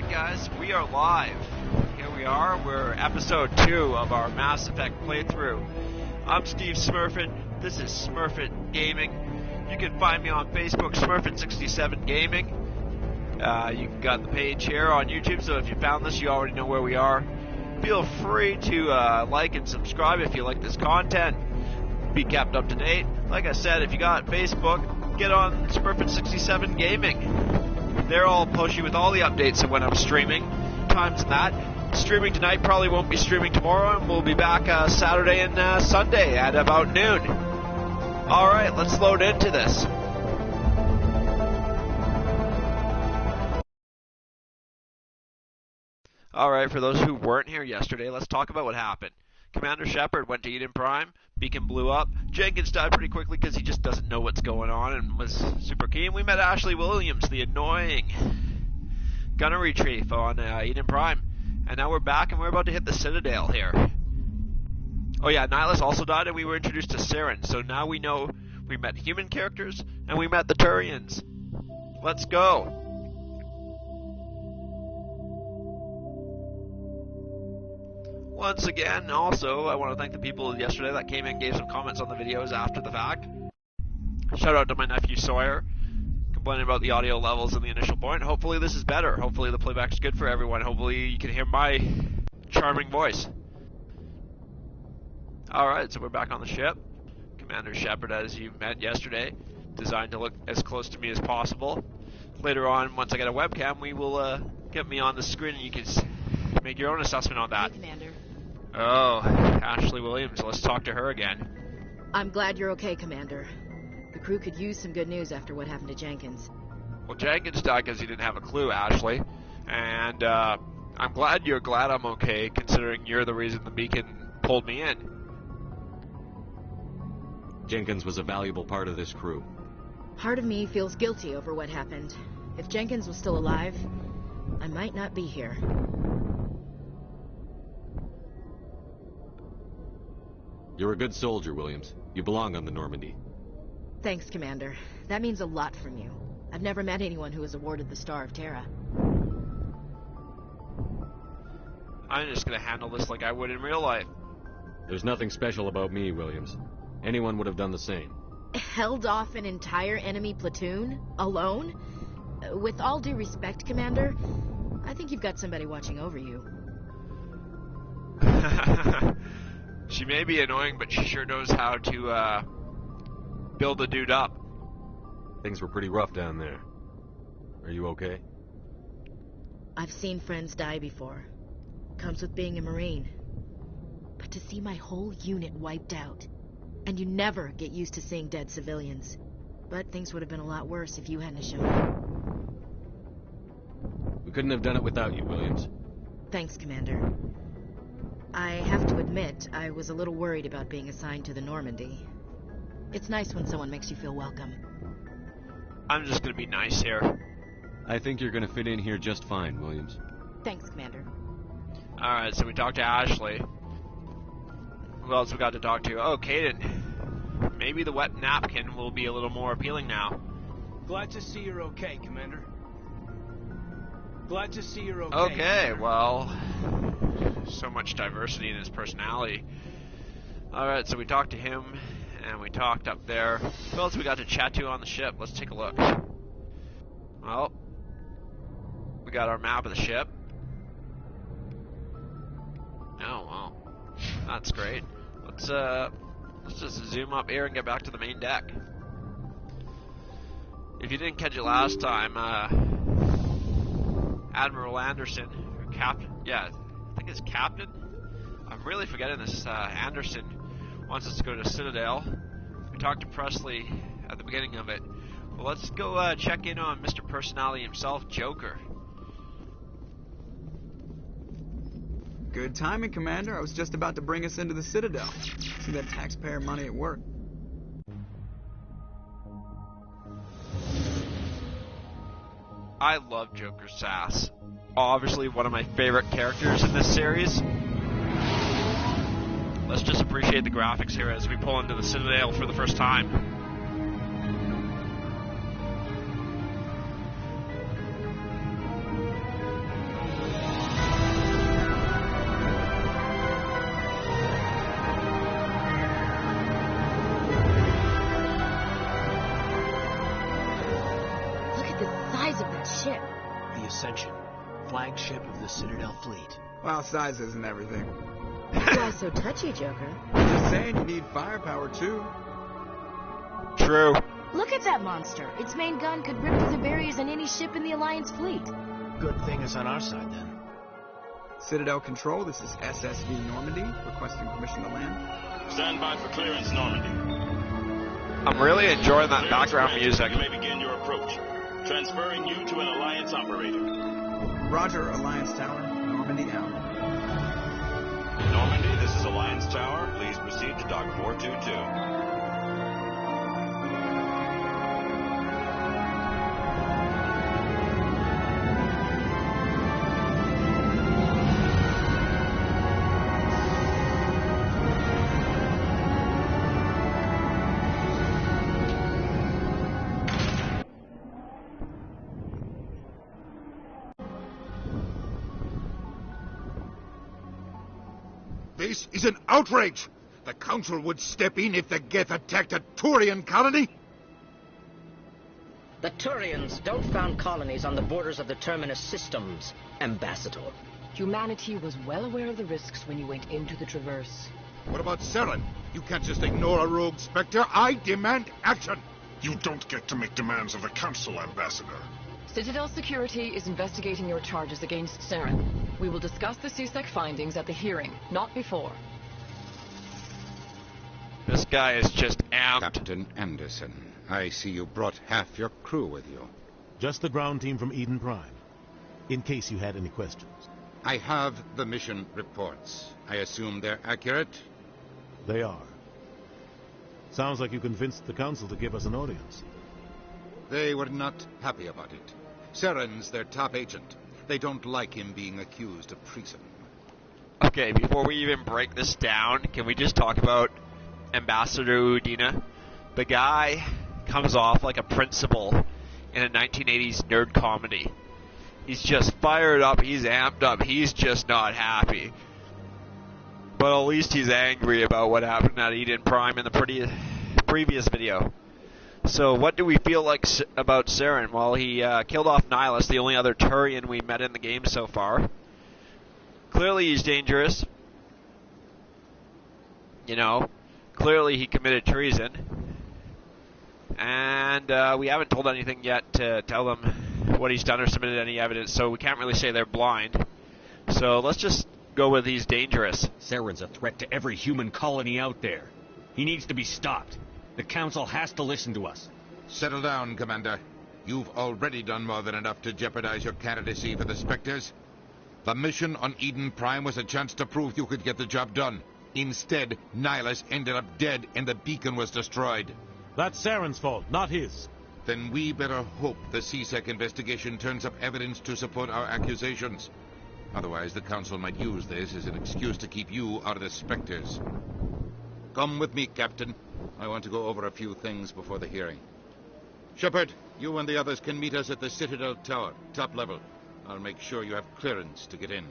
Alright guys, we are live. Here we are, we're episode 2 of our Mass Effect playthrough. I'm Steve Smurfett, this is Smurfett Gaming. You can find me on Facebook, Smurfett67 Gaming. You got the page here on YouTube, so if you found this, you already know where we are. Feel free to like and subscribe if you like this content. Be kept up to date. Like I said, if you got Facebook, get on Smurfett67 Gaming. There I'll post you with all the updates of when I'm streaming, times and that. Streaming tonight, probably won't be streaming tomorrow, and we'll be back Saturday and Sunday at about noon. Alright, let's load into this. Alright, for those who weren't here yesterday, let's talk about what happened. Commander Shepard went to Eden Prime, beacon blew up, Jenkins died pretty quickly because he just doesn't know what's going on and was super keen. We met Ashley Williams, the annoying gunnery chief on Eden Prime, and now we're back and we're about to hit the Citadel here. Oh yeah, Nihilus also died and we were introduced to Saren, so now we know we met human characters and we met the Turians. Let's go! Once again, also, I want to thank the people yesterday that came in and gave some comments on the videos after the fact. Shout out to my nephew Sawyer, complaining about the audio levels in the initial point. Hopefully this is better. Hopefully the playback's good for everyone. Hopefully you can hear my charming voice. Alright, so we're back on the ship. Commander Shepard, as you met yesterday, designed to look as close to me as possible. Later on, once I get a webcam, we will get me on the screen and you can make your own assessment on that. Hey, Commander. Oh, Ashley Williams. Let's talk to her again. I'm glad you're okay, Commander. The crew could use some good news after what happened to Jenkins. Well, Jenkins died because he didn't have a clue, Ashley. And I'm glad you're glad I'm okay, considering you're the reason the beacon pulled me in. Jenkins was a valuable part of this crew. Part of me feels guilty over what happened. If Jenkins was still alive, I might not be here. You're a good soldier, Williams. You belong on the Normandy. Thanks, Commander. That means a lot from you. I've never met anyone who was awarded the Star of Terra. I'm just gonna handle this like I would in real life. There's nothing special about me, Williams. Anyone would have done the same. Held off an entire enemy platoon? Alone? With all due respect, Commander, I think you've got somebody watching over you. She may be annoying, but she sure knows how to build a dude up. Things were pretty rough down there. Are you okay? I've seen friends die before. Comes with being a Marine. But to see my whole unit wiped out, and you never get used to seeing dead civilians. But things would have been a lot worse if you hadn't shown up. We couldn't have done it without you, Williams. Thanks, Commander. I have to admit, I was a little worried about being assigned to the Normandy. It's nice when someone makes you feel welcome. I'm just gonna be nice here. I think you're gonna fit in here just fine, Williams. Thanks, Commander. Alright, so we talked to Ashley. Who else we got to talk to? Oh, Caden. Maybe the wet napkin will be a little more appealing now. Glad to see you're okay, Commander. Glad to see you're okay. Okay, well, so much diversity in his personality. Alright, so we talked to him, and we talked up there. Who else we got to chat to on the ship? Let's take a look. Well, we got our map of the ship. Oh, well, that's great. Let's just zoom up here and get back to the main deck. If you didn't catch it last time, Admiral Anderson, or Captain, yeah, I think it's Captain. I'm really forgetting this. Anderson wants us to go to Citadel. We talked to Presley at the beginning of it. Well, let's go check in on Mr. Personality himself, Joker. Good timing, Commander. I was just about to bring us into the Citadel. See that taxpayer money at work. I love Joker's sass. Obviously one of my favorite characters in this series. Let's just appreciate the graphics here as we pull into the Citadel for the first time. ship? The Ascension, flagship of the Citadel fleet. Well, size isn't everything. Why so touchy, Joker? Just saying you need firepower, too. True. Look at that monster. Its main gun could rip through the barriers in any ship in the Alliance fleet. Good thing it's on our side, then. Citadel Control, this is SSV Normandy, requesting permission to land. Stand by for clearance, Normandy. I'm really enjoying that background music. You may begin your approach. Transferring you to an Alliance operator. Roger, Alliance Tower. Normandy out. Normandy, this is Alliance Tower. Please proceed to Dock 422. This is an outrage! The Council would step in if the Geth attacked a Turian colony? The Turians don't found colonies on the borders of the Terminus systems, Ambassador. Humanity was well aware of the risks when you went into the Traverse. What about Saren? You can't just ignore a rogue Spectre. I demand action! You don't get to make demands of the Council, Ambassador. Citadel Security is investigating your charges against Saren. We will discuss the CSEC findings at the hearing, not before. This guy is just amped. Captain Anderson, I see you brought half your crew with you. Just the ground team from Eden Prime, in case you had any questions. I have the mission reports. I assume they're accurate? They are. Sounds like you convinced the Council to give us an audience. They were not happy about it. Saren's their top agent. They don't like him being accused of treason. Okay, before we even break this down, can we just talk about Ambassador Udina? The guy comes off like a principal in a 1980s nerd comedy. He's just fired up, he's amped up, he's just not happy. But at least he's angry about what happened at Eden Prime in the previous video. So what do we feel like about Saren? Well, he killed off Nihilus, the only other Turian we met in the game so far. Clearly he's dangerous. You know, clearly he committed treason. And we haven't told anything yet to tell them what he's done or submitted any evidence, so we can't really say they're blind. So let's just go with he's dangerous. Saren's a threat to every human colony out there. He needs to be stopped. The Council has to listen to us. Settle down, Commander. You've already done more than enough to jeopardize your candidacy for the Spectres. The mission on Eden Prime was a chance to prove you could get the job done. Instead, Nihilus ended up dead and the beacon was destroyed. That's Saren's fault, not his. Then we better hope the CSEC investigation turns up evidence to support our accusations. Otherwise, the Council might use this as an excuse to keep you out of the Spectres. Come with me, Captain. I want to go over a few things before the hearing. Shepard, you and the others can meet us at the Citadel Tower, top level. I'll make sure you have clearance to get in.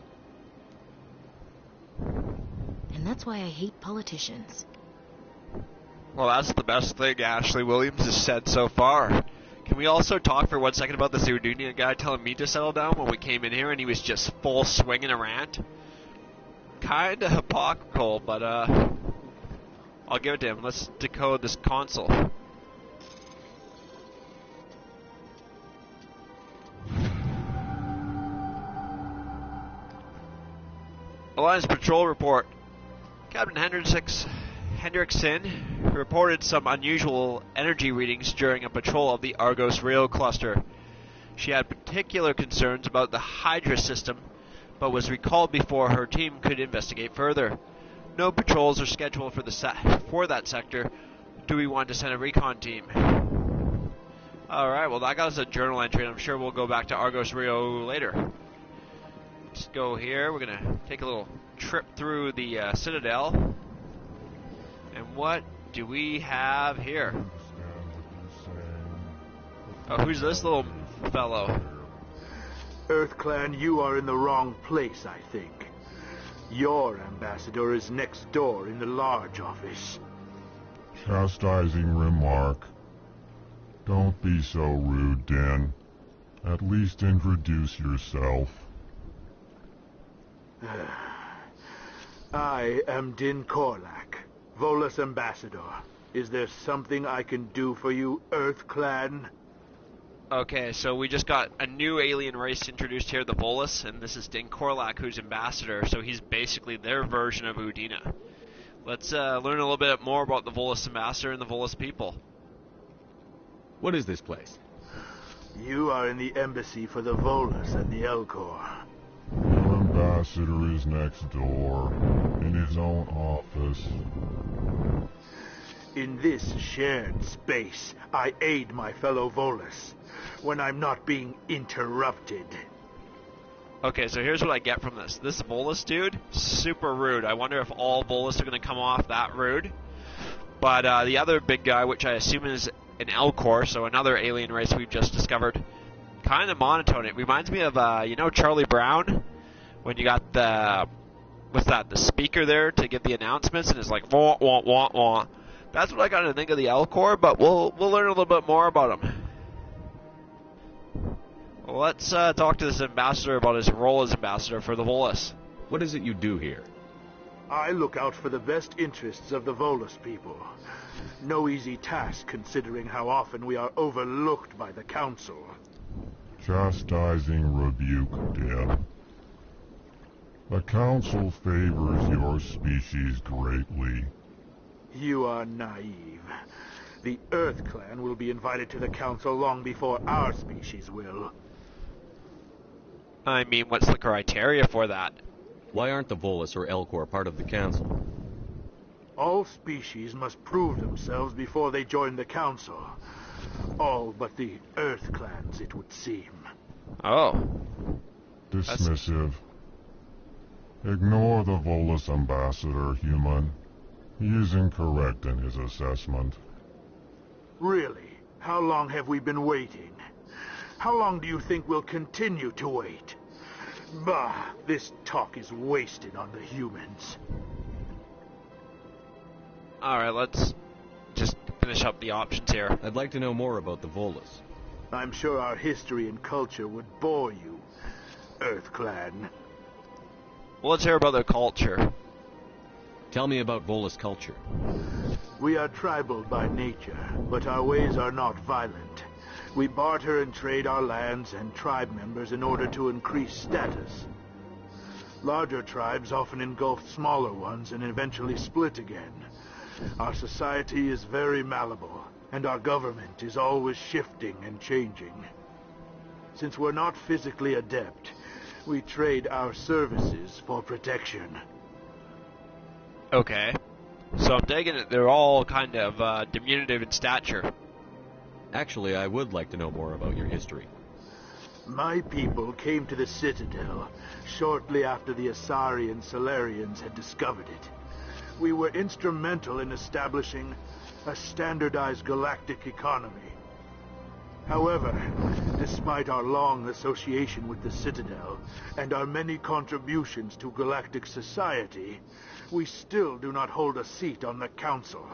And that's why I hate politicians. Well, that's the best thing Ashley Williams has said so far. Can we also talk for 1 second about the Zerdunia guy telling me to settle down when we came in here and he was just full swinging a rant? Kinda hypocritical, but I'll give it to him. Let's decode this console. Alliance Patrol Report. Captain Hendrickson reported some unusual energy readings during a patrol of the Argos Rio cluster. She had particular concerns about the Hydra system, but was recalled before her team could investigate further. No patrols are scheduled for that sector. Do we want to send a recon team? Alright, well that got us a journal entry, and I'm sure we'll go back to Argos Rio later. Let's go here. We're going to take a little trip through the Citadel. And what do we have here? Oh, who's this little fellow? EarthClan, you are in the wrong place, I think. Your ambassador is next door in the large office. Chastising remark. Don't be so rude, Dan. At least introduce yourself. I am Din Korlak, Volus Ambassador. Is there something I can do for you, Earth Clan? Okay, so we just got a new alien race introduced here, the Volus, and this is Din Korlak, who's ambassador, so he's basically their version of Udina. Let's learn a little bit more about the Volus ambassador and the Volus people. What is this place? You are in the embassy for the Volus and the Elcor. Your ambassador is next door, in his own office. In this shared space, I aid my fellow Volus when I'm not being interrupted. Okay, so here's what I get from this. This Volus dude, super rude. I wonder if all Volus are going to come off that rude. But the other big guy, which I assume is an Elcor, so another alien race we've just discovered, kind of monotone. It reminds me of, you know, Charlie Brown? When you got the, what's that, the speaker there to give the announcements, and it's like, wah, wah, wah, wah. That's what I got to think of the Elcor, but we'll learn a little bit more about him. Well, let's talk to this ambassador about his role as ambassador for the Volus. What is it you do here? I look out for the best interests of the Volus people. No easy task considering how often we are overlooked by the Council. Chastising rebuke, Din. The Council favors your species greatly. You are naive. The Earth Clan will be invited to the Council long before our species will. I mean, what's the criteria for that? Why aren't the Volus or Elcor part of the Council? All species must prove themselves before they join the Council. All but the Earth Clans, it would seem. Oh. Dismissive. Ignore the Volus ambassador, human. He is incorrect in his assessment. Really? How long have we been waiting? How long do you think we'll continue to wait? Bah, this talk is wasted on the humans. Alright, let's just finish up the options here. I'd like to know more about the Volus. I'm sure our history and culture would bore you, Earth Clan. Well, let's hear about their culture. Tell me about Volus culture. We are tribal by nature, but our ways are not violent. We barter and trade our lands and tribe members in order to increase status. Larger tribes often engulf smaller ones and eventually split again. Our society is very malleable, and our government is always shifting and changing. Since we're not physically adept, we trade our services for protection. Okay. So I'm taking it they're all kind of diminutive in stature. Actually, I would like to know more about your history. My people came to the Citadel shortly after the Asari and Solarians had discovered it. We were instrumental in establishing a standardized galactic economy. However, despite our long association with the Citadel and our many contributions to galactic society, we still do not hold a seat on the Council.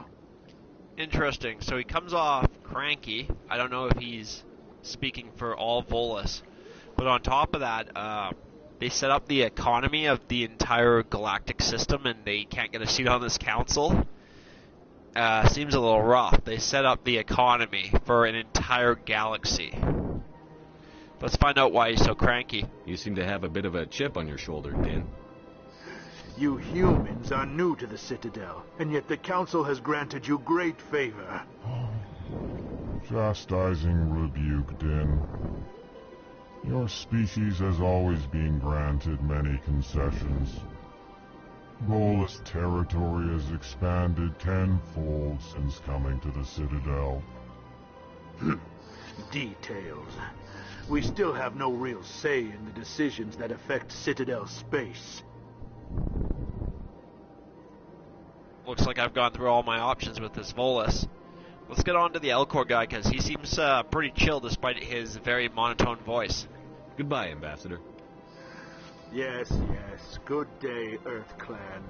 Interesting. So he comes off cranky. I don't know if he's speaking for all Volus. But on top of that, they set up the economy of the entire galactic system and they can't get a seat on this council. Seems a little rough. They set up the economy for an entire galaxy. Let's find out why he's so cranky. You seem to have a bit of a chip on your shoulder, Din. You humans are new to the Citadel, and yet the Council has granted you great favor. Chastising rebuke, Din. Your species has always been granted many concessions. Volus territory has expanded tenfold since coming to the Citadel. Details. We still have no real say in the decisions that affect Citadel space. Looks like I've gone through all my options with this Volus. Let's get on to the Elcor guy, because he seems pretty chill despite his very monotone voice. Goodbye, Ambassador. Yes, yes. Good day, Earth Clan.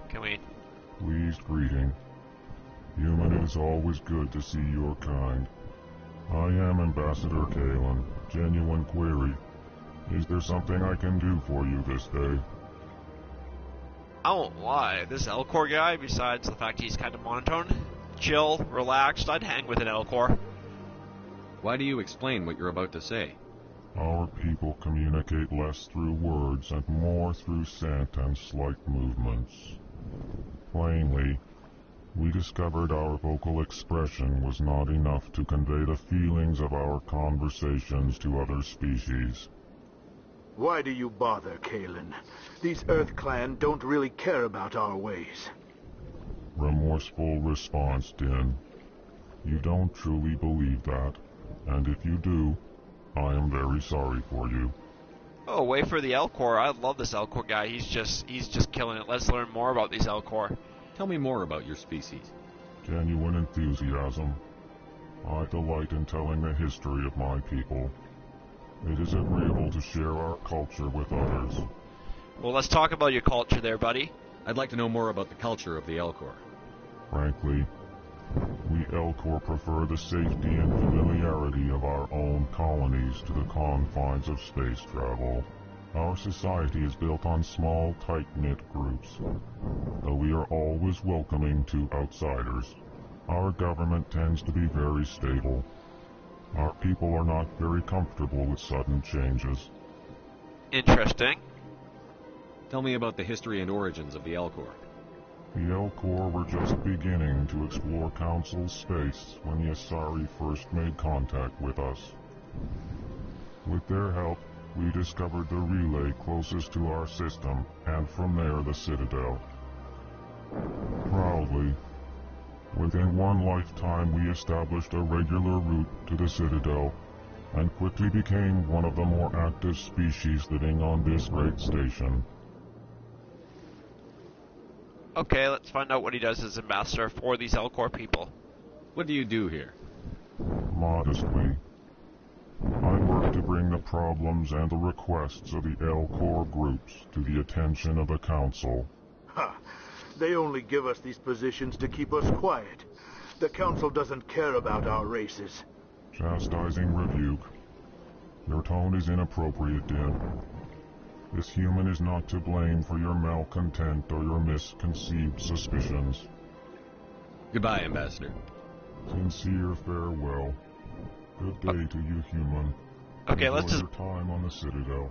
Can we... Pleased greeting. Human, it is always good to see your kind. I am Ambassador Kalen. Genuine query. Is there something I can do for you this day? I won't lie, this Elcor guy, besides the fact he's kind of monotone, chill, relaxed, I'd hang with an Elcor. Why do you explain what you're about to say? Our people communicate less through words and more through scent and slight movements. Plainly, we discovered our vocal expression was not enough to convey the feelings of our conversations to other species. Why do you bother, Kalen? These Earth Clan don't really care about our ways. Remorseful response, Din. You don't truly believe that, and if you do, I am very sorry for you. Oh, wait for the Elcor. I love this Elcor guy. He's just killing it. Let's learn more about these Elcor. Tell me more about your species. Genuine enthusiasm. I delight in telling the history of my people. It is agreeable to share our culture with others. Well, let's talk about your culture there, buddy. I'd like to know more about the culture of the Elcor. Frankly, we Elcor prefer the safety and familiarity of our own colonies to the confines of space travel. Our society is built on small, tight-knit groups. Though we are always welcoming to outsiders, our government tends to be very stable. Our people are not very comfortable with sudden changes. Interesting. Tell me about the history and origins of the Elcor. The Elcor were just beginning to explore Council space when the Asari first made contact with us. With their help, we discovered the relay closest to our system, and from there the Citadel. Proudly, within one lifetime we established a regular route to the Citadel, and quickly became one of the more active species living on this great station. Okay, let's find out what he does as ambassador for these Elcor people. What do you do here? Modestly, I work to bring the problems and the requests of the Elcor groups to the attention of the Council. Ha! They only give us these positions to keep us quiet. The Council doesn't care about our races. Chastising rebuke. Your tone is inappropriate, Din. This human is not to blame for your malcontent or your misconceived suspicions. Goodbye, Ambassador. Sincere farewell. Good day to you, human. Okay, Enjoy let's just... your time on the Citadel.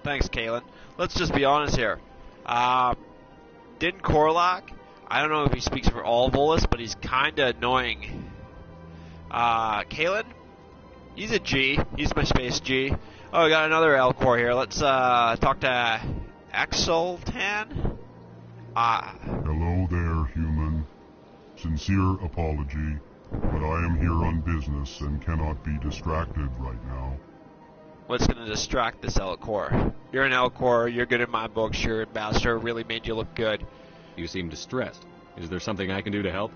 Thanks, Kalen. Let's just be honest here. Din Korlak, I don't know if he speaks for all Volus, but he's kinda annoying. Kalen, he's a G. He's my space G. Oh, we got another Elcor here. Let's talk to Axeltan. Hello there, human. Sincere apology, but I am here on business and cannot be distracted right now. What's going to distract this Elcor? You're an Elcor, you're good in my books, your ambassador really made you look good. You seem distressed. Is there something I can do to help?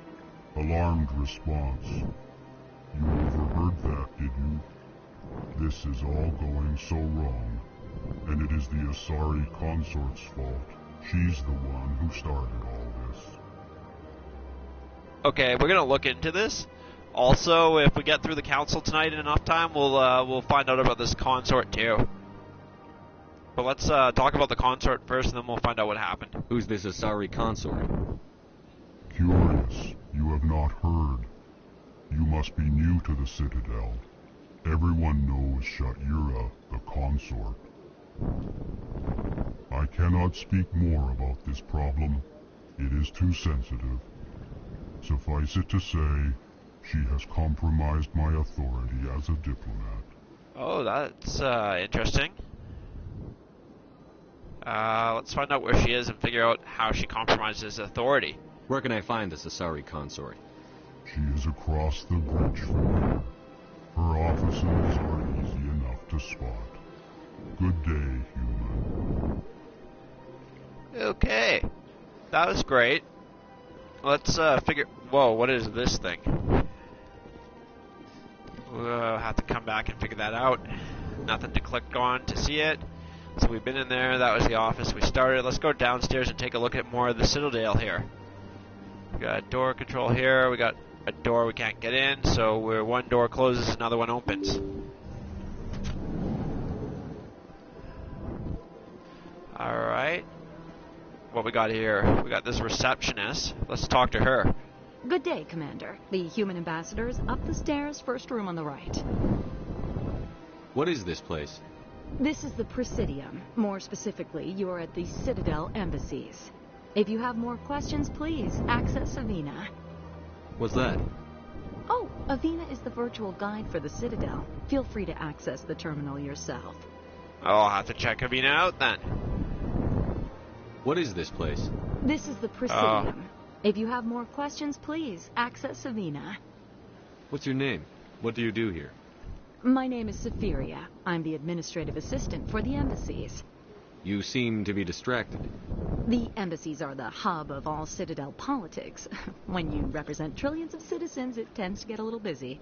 Alarmed response. You overheard that, did you? This is all going so wrong, and it is the Asari consort's fault. She's the one who started all this. Okay, we're gonna look into this. Also, if we get through the council tonight in enough time, we'll find out about this consort too. But let's talk about the consort first, and then we'll find out what happened. Who's this Asari consort? Curious, you have not heard. You must be new to the Citadel. Everyone knows Sha'ira, the consort. I cannot speak more about this problem. It is too sensitive. Suffice it to say, she has compromised my authority as a diplomat. Oh, that's interesting. Let's find out where she is and figure out how she compromises authority. Where can I find this Asari consort? She is across the bridge from here. Her offices are easy enough to spot. Good day, human. Okay. That was great. Let's figure... Whoa, what is this thing? We'll have to come back and figure that out. Nothing to click on to see it. So we've been in there. That was the office we started. Let's go downstairs and take a look at more of the Citadel here. We got door control here. We got a door we can't get in, so where one door closes, another one opens. Alright. What we got here? We got this receptionist. Let's talk to her. Good day, Commander. The human ambassador is up the stairs, first room on the right. What is this place? This is the Presidium. More specifically, you're at the Citadel embassies. If you have more questions, please access Avina. What's that? Oh, Avina is the virtual guide for the Citadel. Feel free to access the terminal yourself. I'll have to check Avina out then. What is this place? This is the Presidium. If you have more questions, please access Avina. What's your name? What do you do here? My name is Safiria. I'm the administrative assistant for the embassies. You seem to be distracted. The embassies are the hub of all Citadel politics. When you represent trillions of citizens, it tends to get a little busy.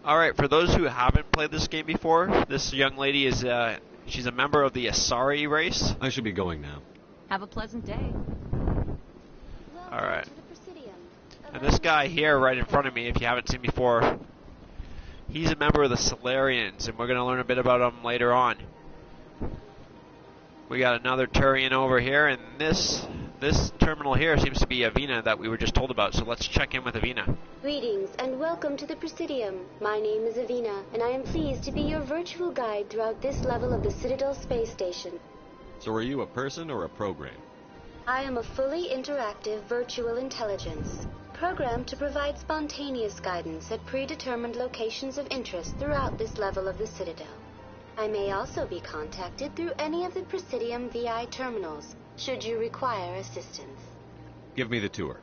Alright, for those who haven't played this game before, this young lady is, she's a member of the Asari race. I should be going now. Have a pleasant day. Alright. And this guy here right in front of me, if you haven't seen before, he's a member of the Solarians, and we're going to learn a bit about him later on. We got another Turian over here, and this terminal here seems to be Avina that we were just told about, so let's check in with Avina. Greetings and welcome to the Presidium. My name is Avina, and I am pleased to be your virtual guide throughout this level of the Citadel space station. So are you a person or a program? I am a fully interactive virtual intelligence, programmed to provide spontaneous guidance at predetermined locations of interest throughout this level of the Citadel. I may also be contacted through any of the Presidium VI terminals, should you require assistance. Give me the tour.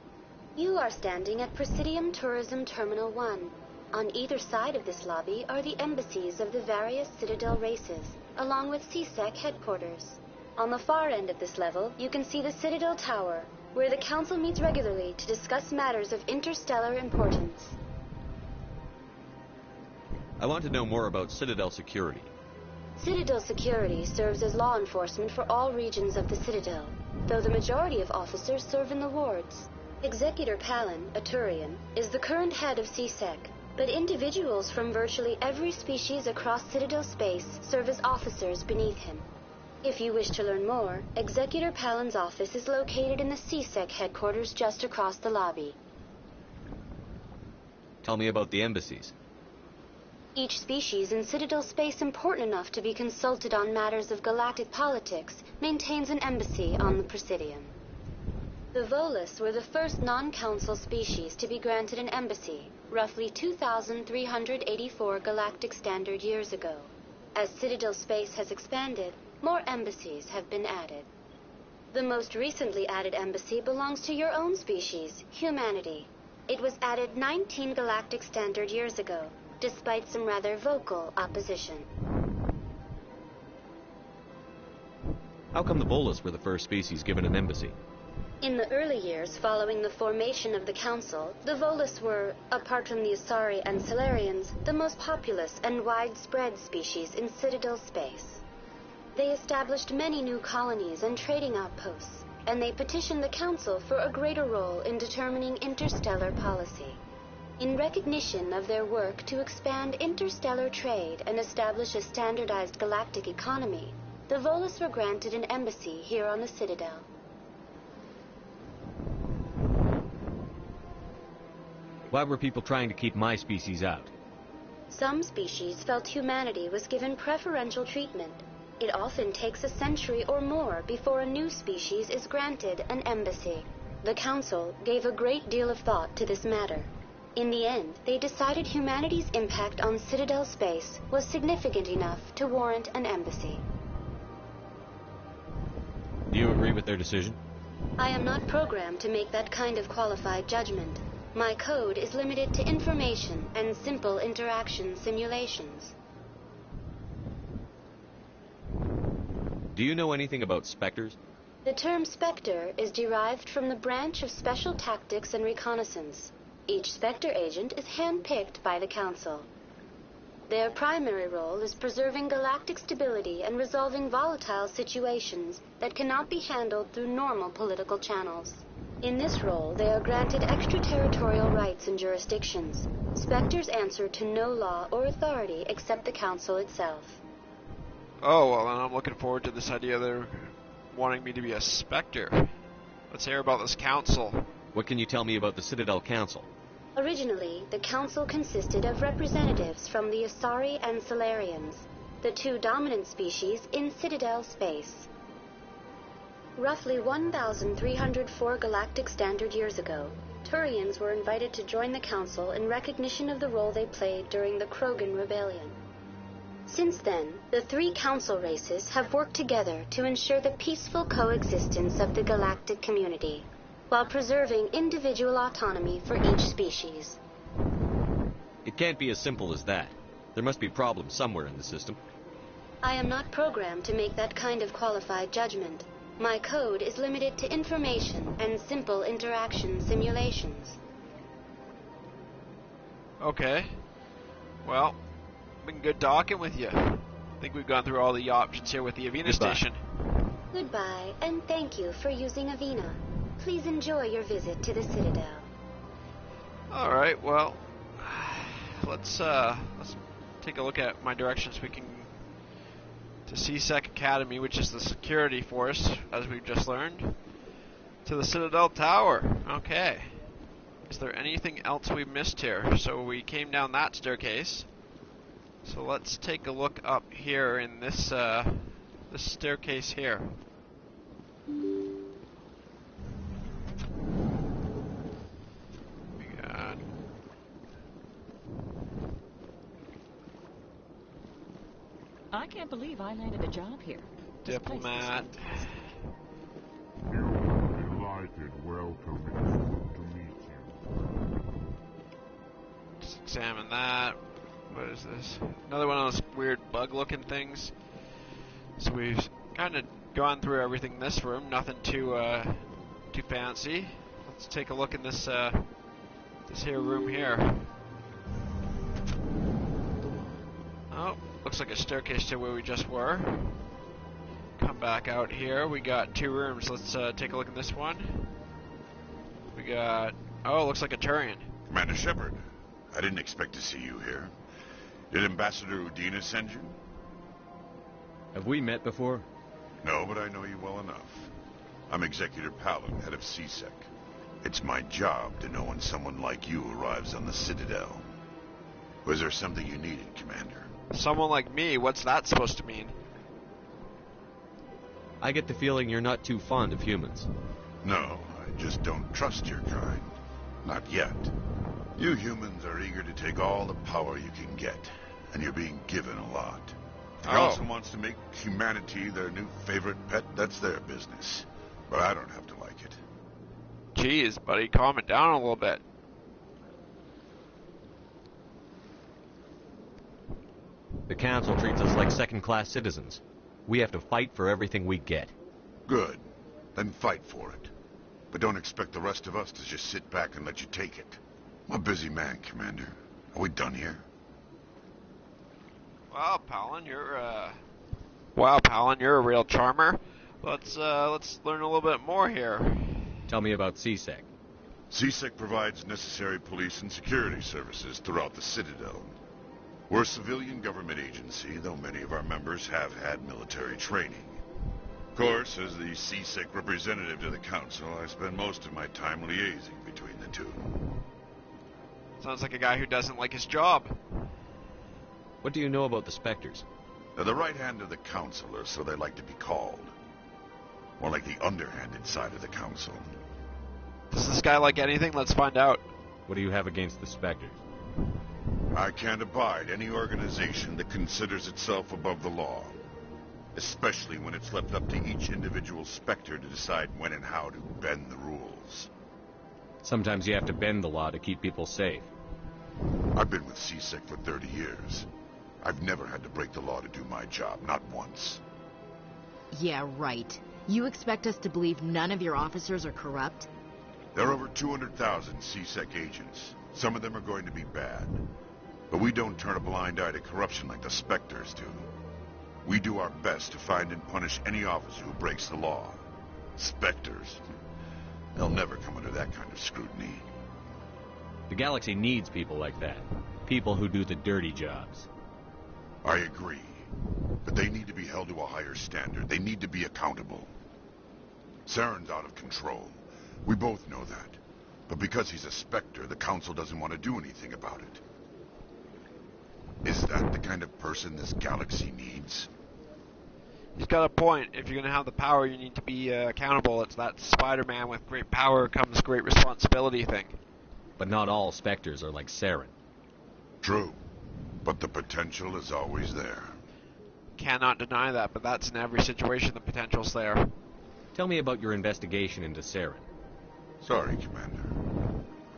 You are standing at Presidium Tourism Terminal 1. On either side of this lobby are the embassies of the various Citadel races, along with CSEC headquarters. On the far end of this level, you can see the Citadel Tower, where the Council meets regularly to discuss matters of interstellar importance. I want to know more about Citadel security. Citadel security serves as law enforcement for all regions of the Citadel, though the majority of officers serve in the wards. Executor Palin, a Turian, is the current head of CSEC, but individuals from virtually every species across Citadel space serve as officers beneath him. If you wish to learn more, Executor Palin's office is located in the CSEC headquarters just across the lobby. Tell me about the embassies. Each species in Citadel space important enough to be consulted on matters of galactic politics maintains an embassy on the Presidium. The Volus were the first non-council species to be granted an embassy, roughly 2,384 galactic standard years ago. As Citadel space has expanded, more embassies have been added. The most recently added embassy belongs to your own species, humanity. It was added 19 galactic standard years ago, despite some rather vocal opposition. How come the Volus were the first species given an embassy? In the early years following the formation of the Council, the Volus were, apart from the Asari and Solarians, the most populous and widespread species in Citadel space. They established many new colonies and trading outposts, and they petitioned the Council for a greater role in determining interstellar policy. In recognition of their work to expand interstellar trade and establish a standardized galactic economy, the Volus were granted an embassy here on the Citadel. Why were people trying to keep my species out? Some species felt humanity was given preferential treatment. It often takes a century or more before a new species is granted an embassy. The Council gave a great deal of thought to this matter. In the end, they decided humanity's impact on Citadel space was significant enough to warrant an embassy. Do you agree with their decision? I am not programmed to make that kind of qualified judgment. My code is limited to information and simple interaction simulations. Do you know anything about specters? The term Spectre is derived from the branch of Special Tactics and Reconnaissance. Each Spectre agent is handpicked by the Council. Their primary role is preserving galactic stability and resolving volatile situations that cannot be handled through normal political channels. In this role, they are granted extraterritorial rights and jurisdictions. Spectres answer to no law or authority except the Council itself. Oh, well, then I'm looking forward to this idea they're wanting me to be a Spectre. Let's hear about this council. What can you tell me about the Citadel Council? Originally, the Council consisted of representatives from the Asari and Solarians, the two dominant species in Citadel space. Roughly 1,304 galactic standard years ago, Turians were invited to join the Council in recognition of the role they played during the Krogan Rebellion. Since then, the three Council races have worked together to ensure the peaceful coexistence of the galactic community, while preserving individual autonomy for each species. It can't be as simple as that. There must be problems somewhere in the system. I am not programmed to make that kind of qualified judgment. My code is limited to information and simple interaction simulations. Okay. Well, been good talking with you. I think we've gone through all the options here with the Avena station. Goodbye, and thank you for using Avena. Please enjoy your visit to the Citadel. Alright, well, let's take a look at my directions. We can to CSEC Academy, which is the security force, as we've just learned, to the Citadel Tower. Okay. Is there anything else we missed here? So we came down that staircase. So let's take a look up here in this this staircase here. We got I can't believe I landed a job here. diplomat. Delighted welcome to meet you. Just examine that. What is this? Another one of those weird bug-looking things. So we've kind of gone through everything in this room. Nothing too fancy. Let's take a look in this this here room here. Oh, looks like a staircase to where we just were. Come back out here. We got two rooms. Let's take a look in this one. We got... Oh, looks like a Turian. Commander Shepard, I didn't expect to see you here. Did Ambassador Udina send you? Have we met before? No, but I know you well enough. I'm Executor Palin, head of CSEC. It's my job to know when someone like you arrives on the Citadel. Was there something you needed, Commander? Someone like me? What's that supposed to mean? I get the feeling you're not too fond of humans. No, I just don't trust your kind. Not yet. You humans are eager to take all the power you can get, and you're being given a lot. If the Council wants to make humanity their new favorite pet, that's their business. But I don't have to like it. Jeez, buddy, calm it down a little bit. The Council treats us like second-class citizens. We have to fight for everything we get. Good. Then fight for it. But don't expect the rest of us to just sit back and let you take it. I'm a busy man, Commander. Are we done here? Wow, Palin, you're a real charmer. Let's learn a little bit more here. Tell me about CSEC. CSEC provides necessary police and security services throughout the Citadel. We're a civilian government agency, though many of our members have had military training. Of course, as the CSEC representative to the Council, I spend most of my time liaising between the two. Sounds like a guy who doesn't like his job. What do you know about the Spectres? They're the right hand of the Council, or so they like to be called. More like the underhanded side of the Council. Does this guy like anything? Let's find out. What do you have against the Spectres? I can't abide any organization that considers itself above the law. Especially when it's left up to each individual Spectre to decide when and how to bend the rules. Sometimes you have to bend the law to keep people safe. I've been with CSEC for 30 years. I've never had to break the law to do my job, not once. Yeah, right. You expect us to believe none of your officers are corrupt? There are over 200,000 CSEC agents. Some of them are going to be bad. But we don't turn a blind eye to corruption like the Spectres do. We do our best to find and punish any officer who breaks the law. Spectres. They'll never come under that kind of scrutiny. The galaxy needs people like that. People who do the dirty jobs. I agree. But they need to be held to a higher standard. They need to be accountable. Saren's out of control. We both know that. But because he's a Spectre, the Council doesn't want to do anything about it. Is that the kind of person this galaxy needs? He's got a point. If you're going to have the power, you need to be accountable. It's that Spider-Man with great power comes great responsibility thing. But not all Spectres are like Saren. True. But the potential is always there. Cannot deny that, but that's in every situation, the potential's there. Tell me about your investigation into Saren. Sorry, Commander.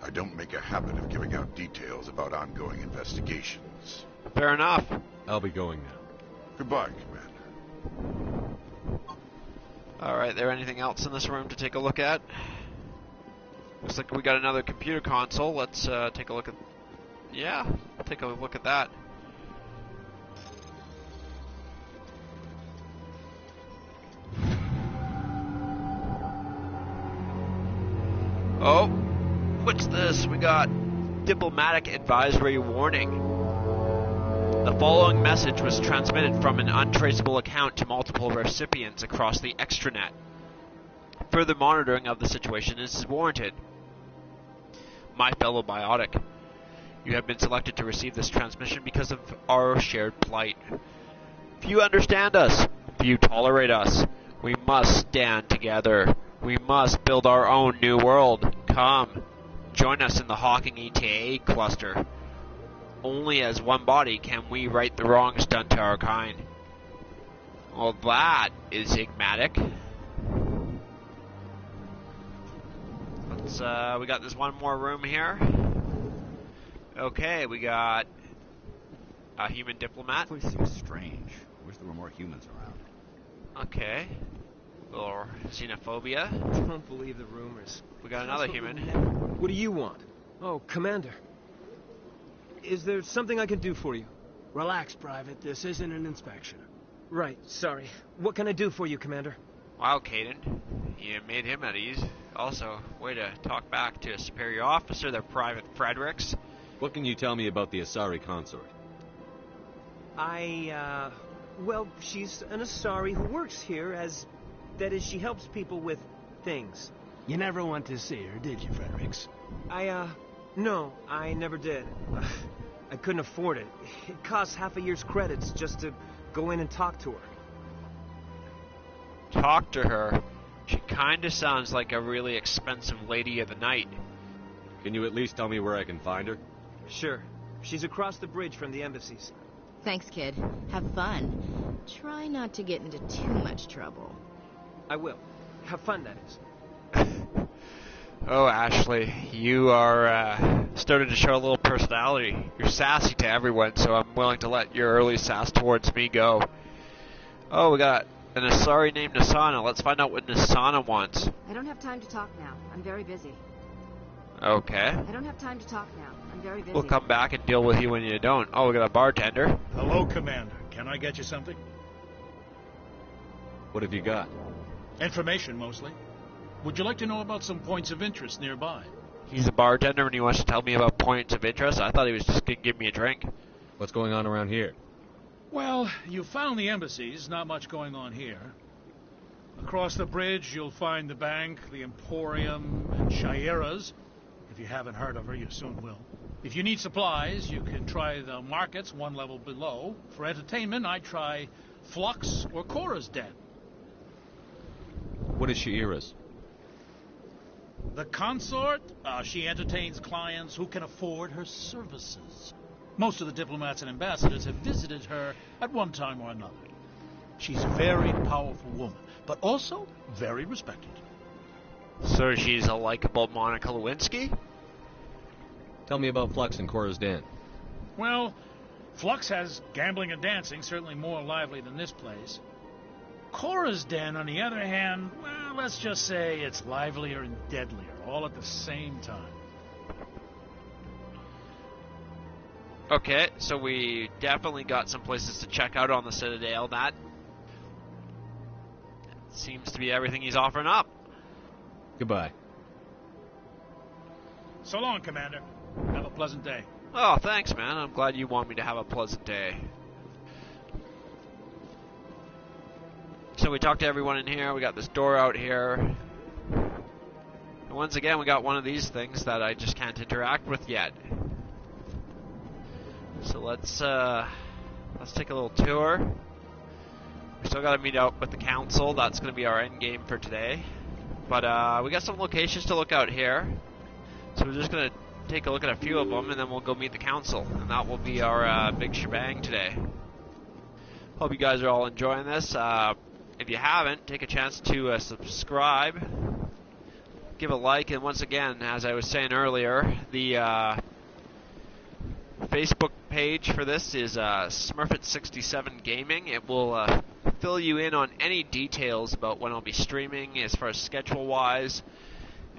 I don't make a habit of giving out details about ongoing investigations. Fair enough. I'll be going now. Goodbye, Commander. Alright, there anything else in this room to take a look at? Looks like we got another computer console. Let's take a look at... Yeah, I'll take a look at that. Oh, what's this? We got diplomatic advisory warning. The following message was transmitted from an untraceable account to multiple recipients across the extranet. Further monitoring of the situation is warranted. My fellow biotic, you have been selected to receive this transmission because of our shared plight. Few understand us. Few tolerate us. We must stand together. We must build our own new world. Come, join us in the Hawking ETA cluster. Only as one body can we right the wrongs done to our kind. Well, that is enigmatic. Let's, we got this one more room here. Okay, we got a human diplomat. This place seems strange. I wish there were more humans around. Okay. Or xenophobia. Don't believe the rumors. We got another human. What do you want? Oh, Commander. Is there something I can do for you? Relax, Private. This isn't an inspection. Right, sorry. What can I do for you, Commander? Wow, Caden. You made him at ease. Also, way to talk back to a superior officer there, Private Fredericks. What can you tell me about the Asari consort? Well, she's an Asari who works here as... That is, she helps people with things. You never went to see her, did you, Fredericks? No, I never did. I couldn't afford it. It costs half a year's credits just to go in and talk to her. Talk to her? She kinda sounds like a really expensive lady of the night. Can you at least tell me where I can find her? Sure. She's across the bridge from the embassies. Thanks, kid. Have fun. Try not to get into too much trouble. I will. Have fun, that is. Oh, Ashley, you are starting to show a little personality. You're sassy to everyone, so I'm willing to let your early sass towards me go. Oh, we got an Asari named Nasana. Let's find out what Nasana wants. I don't have time to talk now. I'm very busy. Okay. I don't have time to talk now. I'm very busy. We'll come back and deal with you when you don't. Oh, we got a bartender. Hello, Commander. Can I get you something? What have you got? Information, mostly. Would you like to know about some points of interest nearby? He's a bartender and he wants to tell me about points of interest. I thought he was just going to give me a drink. What's going on around here? Well, you found the embassies. Not much going on here. Across the bridge, you'll find the bank, the Emporium, and Shaira's. If you haven't heard of her, you soon will. If you need supplies, you can try the markets one level below. For entertainment, I'd try Flux or Cora's Den. What is Shaira's? The consort, she entertains clients who can afford her services. Most of the diplomats and ambassadors have visited her at one time or another. She's a very powerful woman, but also very respected. So she's a likable Monica Lewinsky? Tell me about Flux and Cora's Den. Well, Flux has gambling and dancing, certainly more lively than this place. Cora's Den, on the other hand, well, let's just say it's livelier and deadlier, all at the same time. Okay, so we definitely got some places to check out on the Citadel. That seems to be everything he's offering up. Goodbye. So long, Commander. Have a pleasant day. Oh, thanks, man. I'm glad you want me to have a pleasant day. So we talked to everyone in here. We got this door out here. And once again, we got one of these things that I just can't interact with yet. So let's take a little tour. We still got to meet up with the council. That's going to be our end game for today. But we got some locations to look out here. So we're just going to take a look at a few of them, and then we'll go meet the council. And that will be our big shebang today. Hope you guys are all enjoying this. If you haven't, take a chance to subscribe. Give a like, and once again, as I was saying earlier, the Facebook page for this is Smurfit67 Gaming. It will fill you in on any details about when I'll be streaming as far as schedule-wise,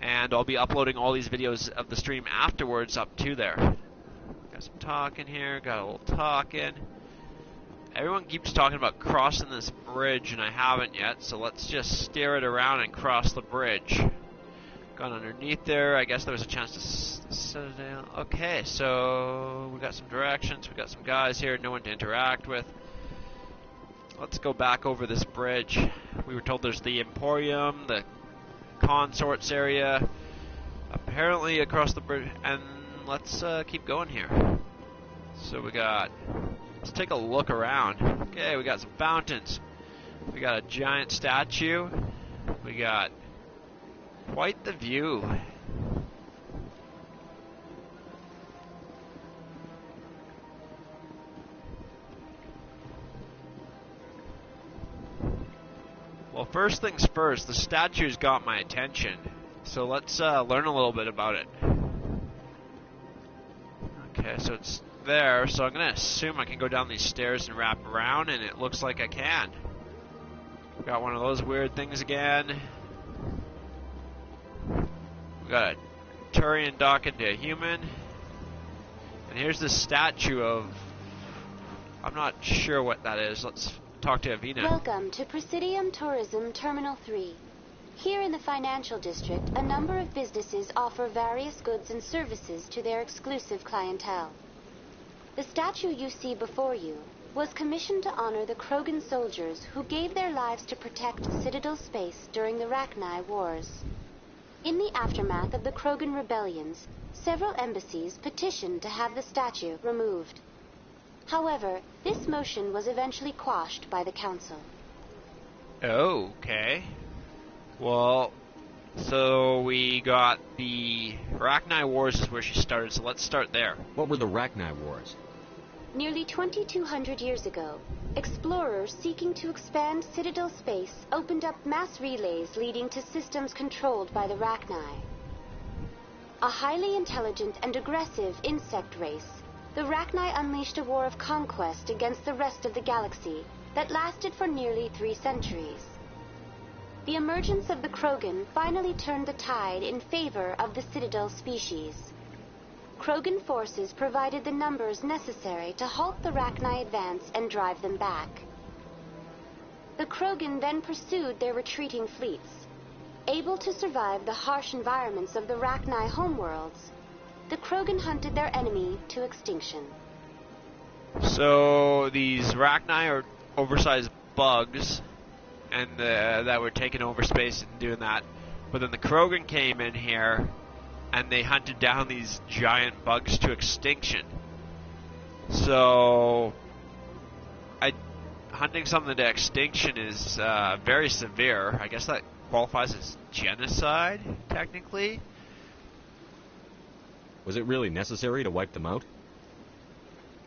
and I'll be uploading all these videos of the stream afterwards up to there. Got some talking here, got a little talking. Everyone keeps talking about crossing this bridge, and I haven't yet, so let's just steer it around and cross the bridge. Gone underneath there. I guess there was a chance to Citadel. Okay, so we got some directions. We got some guys here, no one to interact with. Let's go back over this bridge. We were told there's the Emporium, the Consorts area, apparently across the bridge, and let's keep going here. So let's take a look around. Okay, we got some fountains. We got a giant statue. We got quite the view. Well, first things first, the statue's got my attention. So let's learn a little bit about it. Okay, so it's there, so I'm going to assume I can go down these stairs and wrap around, and it looks like I can. Got one of those weird things again. We got a Turian dock into a human. And here's this statue of... I'm not sure what that is. Let's talk to Avina. Welcome to Presidium Tourism Terminal 3. Here in the financial district, a number of businesses offer various goods and services to their exclusive clientele. The statue you see before you was commissioned to honor the Krogan soldiers who gave their lives to protect Citadel space during the Rachni Wars. In the aftermath of the Krogan rebellions, several embassies petitioned to have the statue removed. However, this motion was eventually quashed by the council. Okay. Well, so we got the Rachni Wars is where she started, so let's start there. What were the Rachni Wars? Nearly 2,200 years ago, explorers seeking to expand Citadel space opened up mass relays leading to systems controlled by the Rachni. A highly intelligent and aggressive insect race, the Rachni unleashed a war of conquest against the rest of the galaxy that lasted for nearly 3 centuries. The emergence of the Krogan finally turned the tide in favor of the Citadel species. Krogan forces provided the numbers necessary to halt the Rachni advance and drive them back. The Krogan then pursued their retreating fleets. Able to survive the harsh environments of the Rachni homeworlds, the Krogan hunted their enemy to extinction. So these Rachni are oversized bugs, and that were taking over space and doing that. But then the Krogan came in here, and they hunted down these giant bugs to extinction. So, hunting something to extinction is very severe. I guess that qualifies as genocide, technically. Was it really necessary to wipe them out?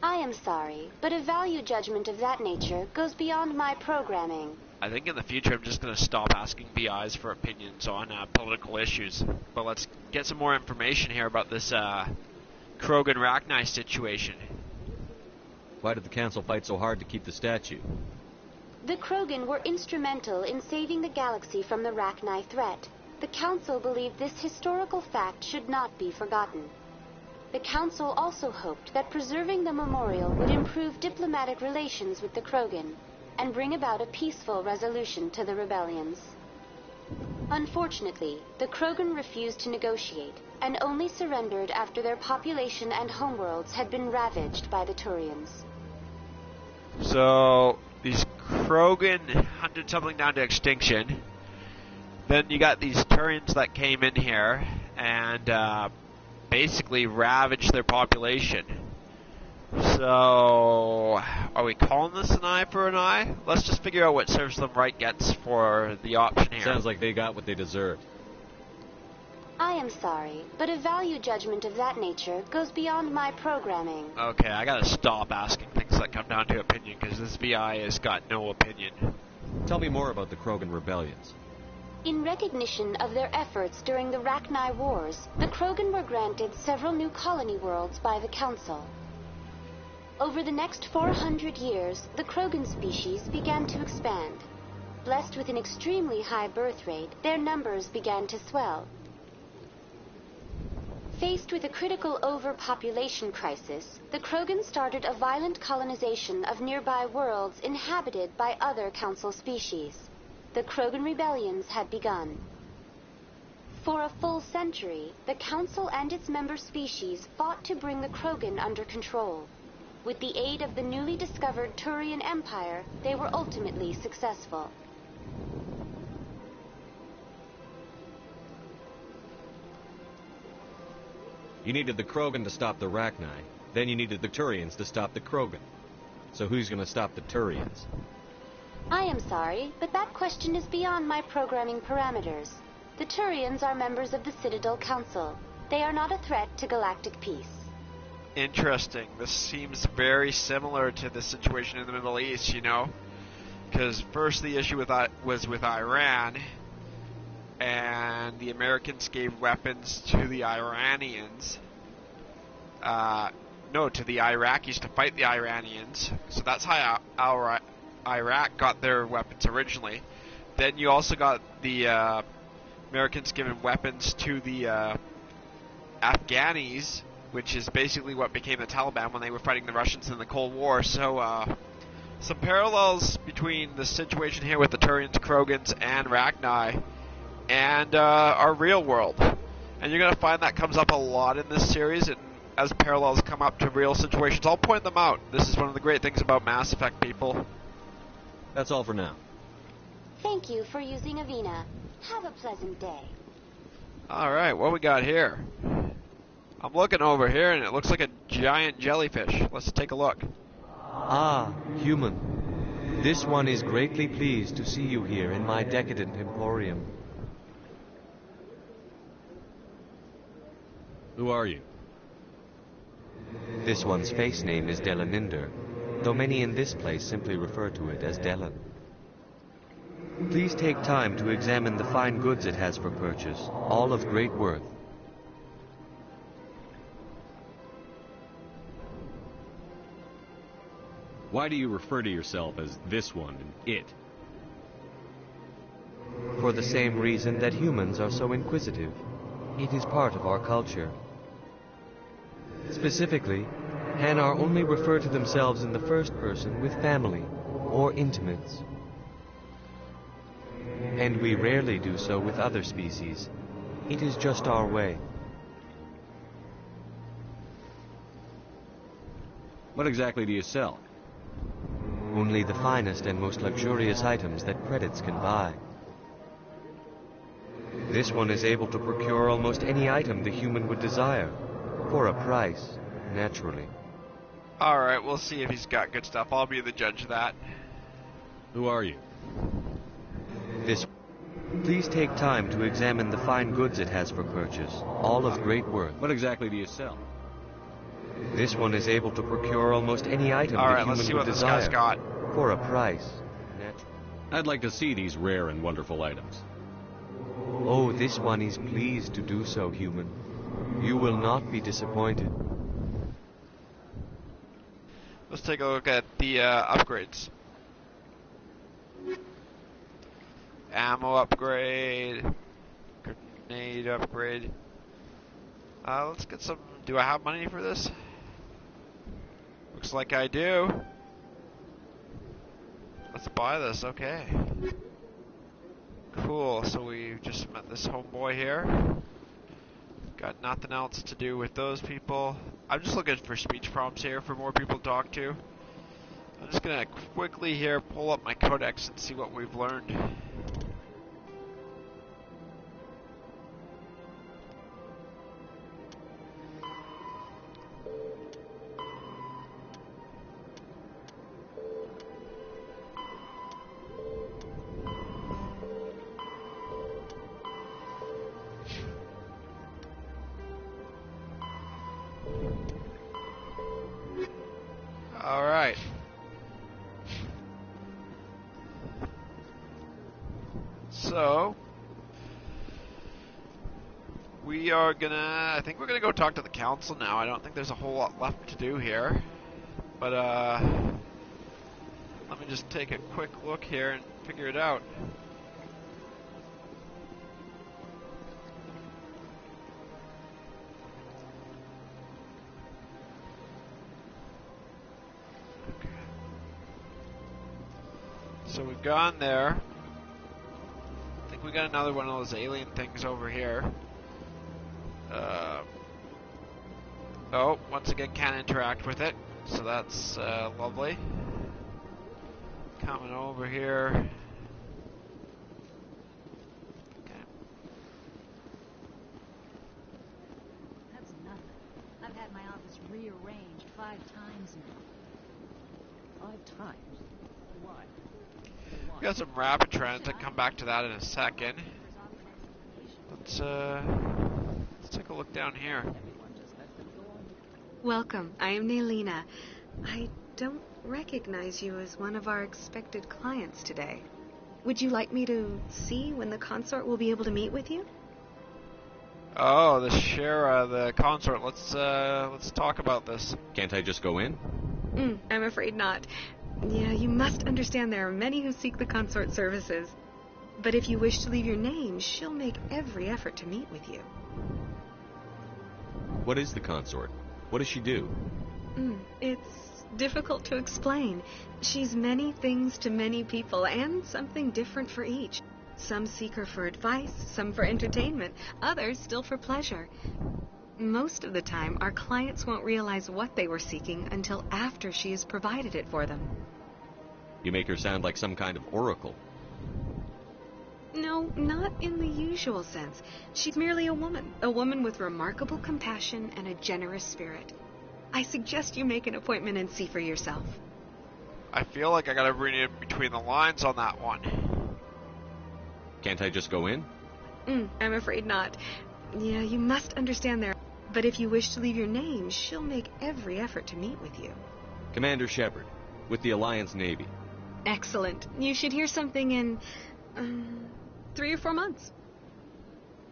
I am sorry, but a value judgment of that nature goes beyond my programming. I think in the future I'm just going to stop asking BIs for opinions on political issues. But let's get some more information here about this Krogan Rachni situation. Why did the council fight so hard to keep the statue? The Krogan were instrumental in saving the galaxy from the Rachni threat. The council believed this historical fact should not be forgotten. The council also hoped that preserving the memorial would improve diplomatic relations with the Krogan and bring about a peaceful resolution to the rebellions. Unfortunately, the Krogan refused to negotiate, and only surrendered after their population and homeworlds had been ravaged by the Turians. So, these Krogan hunted something down to extinction. Then you got these Turians that came in here and basically ravaged their population. So, are we calling this an eye for an eye? Let's just figure out what serves them right gets for the option here. Sounds like they got what they deserved. I am sorry, but a value judgment of that nature goes beyond my programming. Okay, I gotta stop asking things that come down to opinion, because this VI has got no opinion. Tell me more about the Krogan rebellions. In recognition of their efforts during the Rachni Wars, the Krogan were granted several new colony worlds by the Council. Over the next 400 years, the Krogan species began to expand. Blessed with an extremely high birth rate, their numbers began to swell. Faced with a critical overpopulation crisis, the Krogan started a violent colonization of nearby worlds inhabited by other Council species. The Krogan rebellions had begun. For a full century, the Council and its member species fought to bring the Krogan under control. With the aid of the newly discovered Turian Empire, they were ultimately successful. You needed the Krogan to stop the Rachni, then you needed the Turians to stop the Krogan. So who's gonna stop the Turians? I am sorry, but that question is beyond my programming parameters. The Turians are members of the Citadel Council. They are not a threat to galactic peace. Interesting. This seems very similar to the situation in the Middle East, you know? Because first the issue was with Iran, and the Americans gave weapons to the Iranians. To the Iraqis to fight the Iranians. So that's how Iraq got their weapons originally. Then you also got the Americans giving weapons to the Afghanis, which is basically what became the Taliban when they were fighting the Russians in the Cold War. So, some parallels between the situation here with the Turians, Krogans, and Rachni, and our real world. And you're going to find that comes up a lot in this series, and as parallels come up to real situations, I'll point them out. This is one of the great things about Mass Effect, people. That's all for now. Thank you for using Avina. Have a pleasant day. Alright, what we got here? I'm looking over here and it looks like a giant jellyfish. Let's take a look. Ah, human. This one is greatly pleased to see you here in my decadent emporium. Who are you? This one's face name is Delaninder, though many in this place simply refer to it as Delan. Please take time to examine the fine goods it has for purchase, all of great worth. Why do you refer to yourself as this one and it? For the same reason that humans are so inquisitive. It is part of our culture. Specifically, Hanar only refer to themselves in the first person with family or intimates. And we rarely do so with other species. It is just our way. What exactly do you sell? Only the finest and most luxurious items that credits can buy. This one is able to procure almost any item the human would desire, for a price, naturally. Alright, we'll see if he's got good stuff. I'll be the judge of that. Who are you? Please take time to examine the fine goods it has for purchase, all of great worth. What exactly do you sell? This one is able to procure almost any item the human would desire, this guy's got. For a price. I'd like to see these rare and wonderful items. Oh, this one is pleased to do so, human. You will not be disappointed. Let's take a look at the upgrades. Ammo upgrade. Grenade upgrade. Let's get some... Do I have money for this? Looks like I do. Let's buy this, okay. Cool, so we just met this homeboy here. Got nothing else to do with those people. I'm just looking for speech prompts here for more people to talk to. I'm just gonna quickly here pull up my codex and see what we've learned. Alright. So, I think we're gonna go talk to the council now. I don't think there's a whole lot left to do here. But, let me just take a quick look here and figure it out. So we've gone there. I think we got another one of those alien things over here. Oh, once again can't interact with it, so that's lovely. Coming over here. Okay. That's nothing. I've had my office rearranged 5 times now. 5 times? Why? We got some rapid transit. Come back to that in a second. Let's take a look down here. Welcome. I am Nelina. I don't recognize you as one of our expected clients today. Would you like me to see when the consort will be able to meet with you? Oh, the Shara, the consort. Let's talk about this. Can't I just go in? I'm afraid not. Yeah, you must understand there are many who seek the consort services. But if you wish to leave your name, she'll make every effort to meet with you. What is the consort? What does she do? It's difficult to explain. She's many things to many people, and something different for each. Some seek her for advice, some for entertainment, others still for pleasure. Most of the time, our clients won't realize what they were seeking until after she has provided it for them. You make her sound like some kind of oracle. No, not in the usual sense. She's merely a woman with remarkable compassion and a generous spirit. I suggest you make an appointment and see for yourself. I feel like I gotta read in between the lines on that one. Can't I just go in? I'm afraid not. Yeah, you must understand there. But if you wish to leave your name, she'll make every effort to meet with you. Commander Shepard, with the Alliance Navy. Excellent. You should hear something in 3 or 4 months.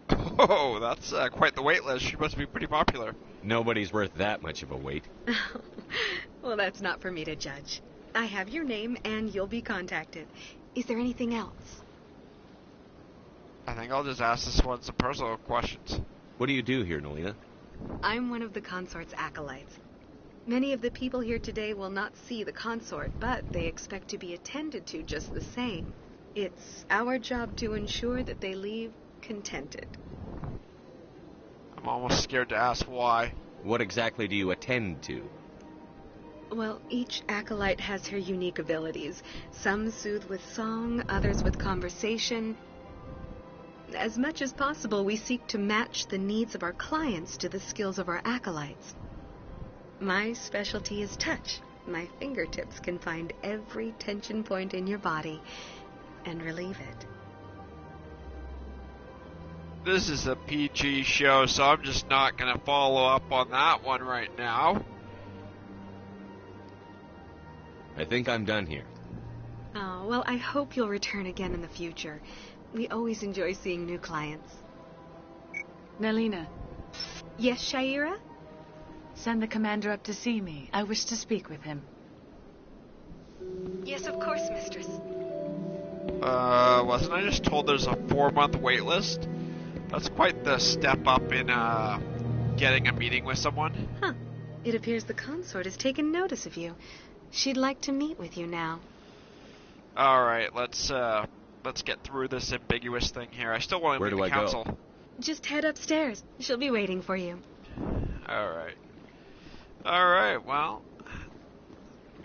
Oh, that's quite the wait list. She must be pretty popular. Nobody's worth that much of a wait. Well, that's not for me to judge. I have your name, and you'll be contacted. Is there anything else? I think I'll just ask this one some personal questions. What do you do here, Nelina? I'm one of the consort's acolytes. Many of the people here today will not see the consort, but they expect to be attended to just the same. It's our job to ensure that they leave contented. I'm almost scared to ask why. What exactly do you attend to? Well, each acolyte has her unique abilities. Some soothe with song, others with conversation. As much as possible, we seek to match the needs of our clients to the skills of our acolytes. My specialty is touch. My fingertips can find every tension point in your body and relieve it. This is a PG show, so I'm just not going to follow up on that one right now. I think I'm done here. Oh, well, I hope you'll return again in the future. We always enjoy seeing new clients. Nelina. Yes, Shaira? Send the commander up to see me. I wish to speak with him. Yes, of course, mistress. Wasn't I just told there's a 4-month wait list? That's quite the step up in, getting a meeting with someone. Huh. It appears the consort has taken notice of you. She'd like to meet with you now. Alright, let's let's get through this ambiguous thing here. I still want to Where meet do the I council. go? Just head upstairs. She'll be waiting for you. Alright. Alright, well,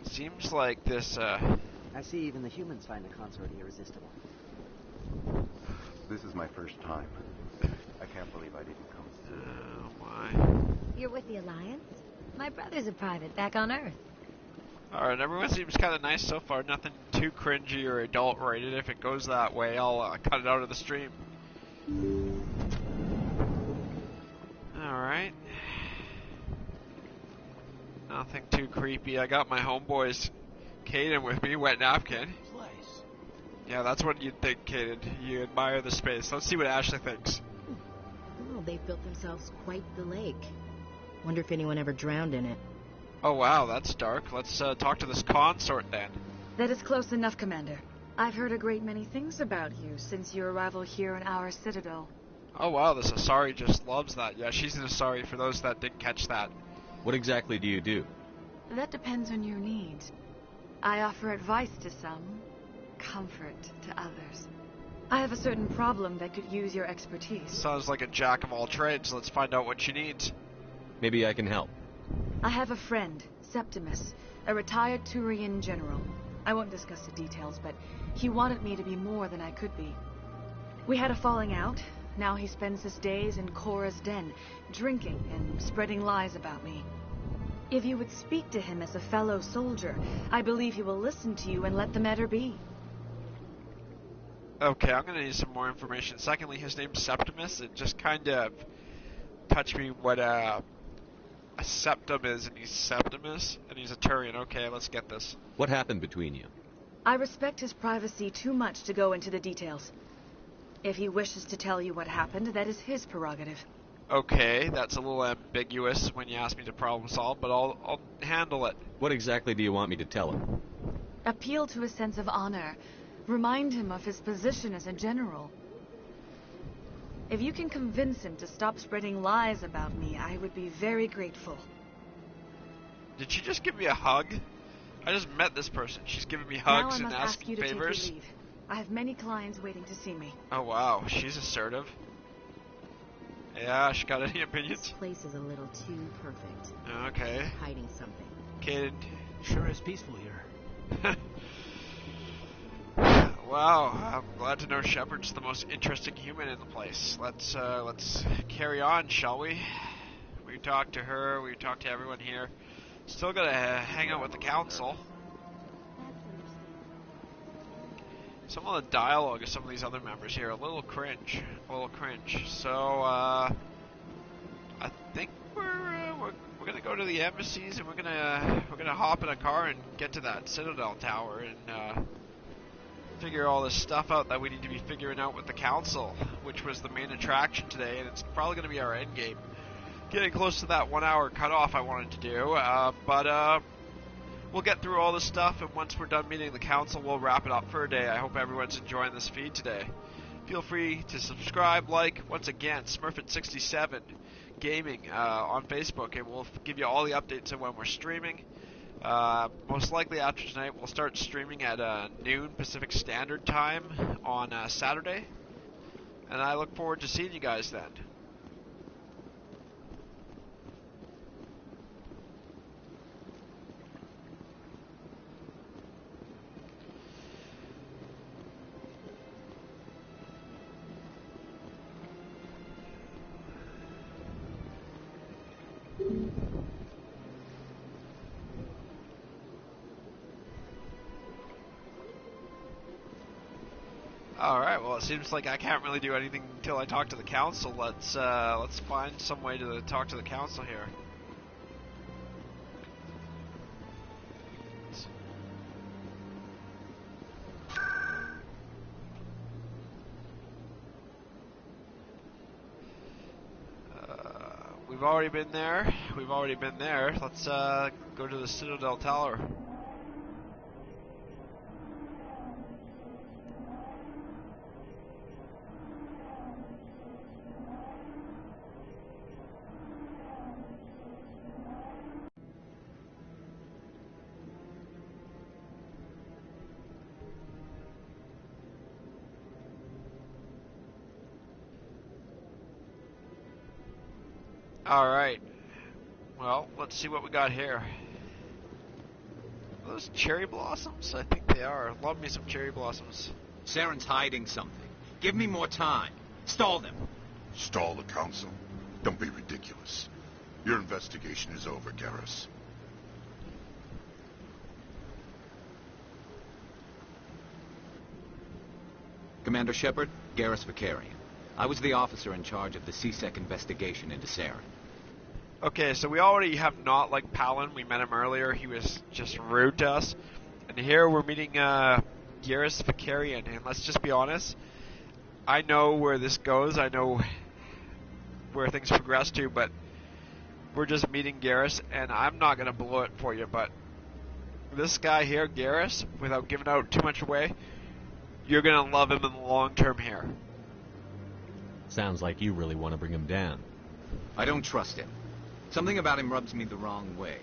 seems like this, I see even the humans find the consort irresistible. This is my first time. I can't believe I didn't come sooner. why? You're with the Alliance? My brother's a private back on Earth. Alright, everyone seems kind of nice so far. Nothing too cringy or adult rated. If it goes that way, I'll cut it out of the stream. Alright. Nothing too creepy. I got my homeboys, Caden, with me, Wet Napkin. Yeah, that's what you'd think, Caden. You admire the space. Let's see what Ashley thinks. Oh, they've built themselves quite the lake. Wonder if anyone ever drowned in it. Oh wow, that's dark. Let's talk to this consort then. That is close enough, Commander. I've heard a great many things about you since your arrival here in our Citadel. Oh wow, this Asari just loves that. Yeah, she's an Asari for those that didn't catch that. What exactly do you do? That depends on your needs. I offer advice to some, comfort to others. I have a certain problem that could use your expertise. Sounds like a jack of all trades. Let's find out what she needs. Maybe I can help. I have a friend, Septimus, a retired Turian general. I won't discuss the details, but he wanted me to be more than I could be. We had a falling out. Now he spends his days in Korra's den, drinking and spreading lies about me. If you would speak to him as a fellow soldier, I believe he will listen to you and let the matter be. Okay, I'm gonna need some more information. Secondly, his name's Septimus. It just kind of touched me what a septum is, and he's Septimus, and he's a Turian. Okay, let's get this. What happened between you? I respect his privacy too much to go into the details. If he wishes to tell you what happened, that is his prerogative. Okay, that's a little ambiguous when you ask me to problem solve, but I'll handle it. What exactly do you want me to tell him? Appeal to his sense of honor. Remind him of his position as a general. If you can convince him to stop spreading lies about me, I would be very grateful. Did she just give me a hug? I just met this person. She's giving me hugs and now I must ask asking you to favors. take your leave. I have many clients waiting to see me. Oh wow, she's assertive. Yeah, she got any opinions? This place is a little too perfect. Okay. She's hiding something. Kid. Sure is peaceful here. Wow, I'm glad to know Shepard's the most interesting human in the place. Let's carry on, shall we? We talked to her, we talked to everyone here. Still gotta hang out with the council. Some of the dialogue of some of these other members here, a little cringe. So, I think we're gonna go to the embassies and we're gonna hop in a car and get to that Citadel tower and figure all this stuff out that we need to be figuring out with the council, which was the main attraction today, and it's probably gonna be our end game. Getting close to that 1 hour cutoff I wanted to do, but we'll get through all this stuff, and once we're done meeting the council, we'll wrap it up for a day. I hope everyone's enjoying this feed today. Feel free to subscribe, like, once again, Smurfit67 Gaming on Facebook, and we'll give you all the updates on when we're streaming. Most likely after tonight, we'll start streaming at noon Pacific Standard Time on Saturday, and I look forward to seeing you guys then. Alright, well it seems like I can't really do anything until I talk to the council. Let's find some way to talk to the council here. We've already been there. Let's go to the Citadel Tower. Alright. Well, let's see what we got here. Are those cherry blossoms? I think they are. Love me some cherry blossoms. Saren's hiding something. Give me more time. Stall them. Stall the council? Don't be ridiculous. Your investigation is over, Garrus. Commander Shepard, Garrus Vicarian. I was the officer in charge of the CSEC investigation into Saren. Okay, so we already have not liked Palin. We met him earlier. He was just rude to us. And here we're meeting Garrus Vicarian. And let's just be honest. I know where this goes. I know where things progress to, but we're just meeting Garrus, and I'm not going to blow it for you, but this guy here, Garrus, without giving out too much away, you're going to love him in the long term here. Sounds like you really want to bring him down. I don't trust him. Something about him rubs me the wrong way.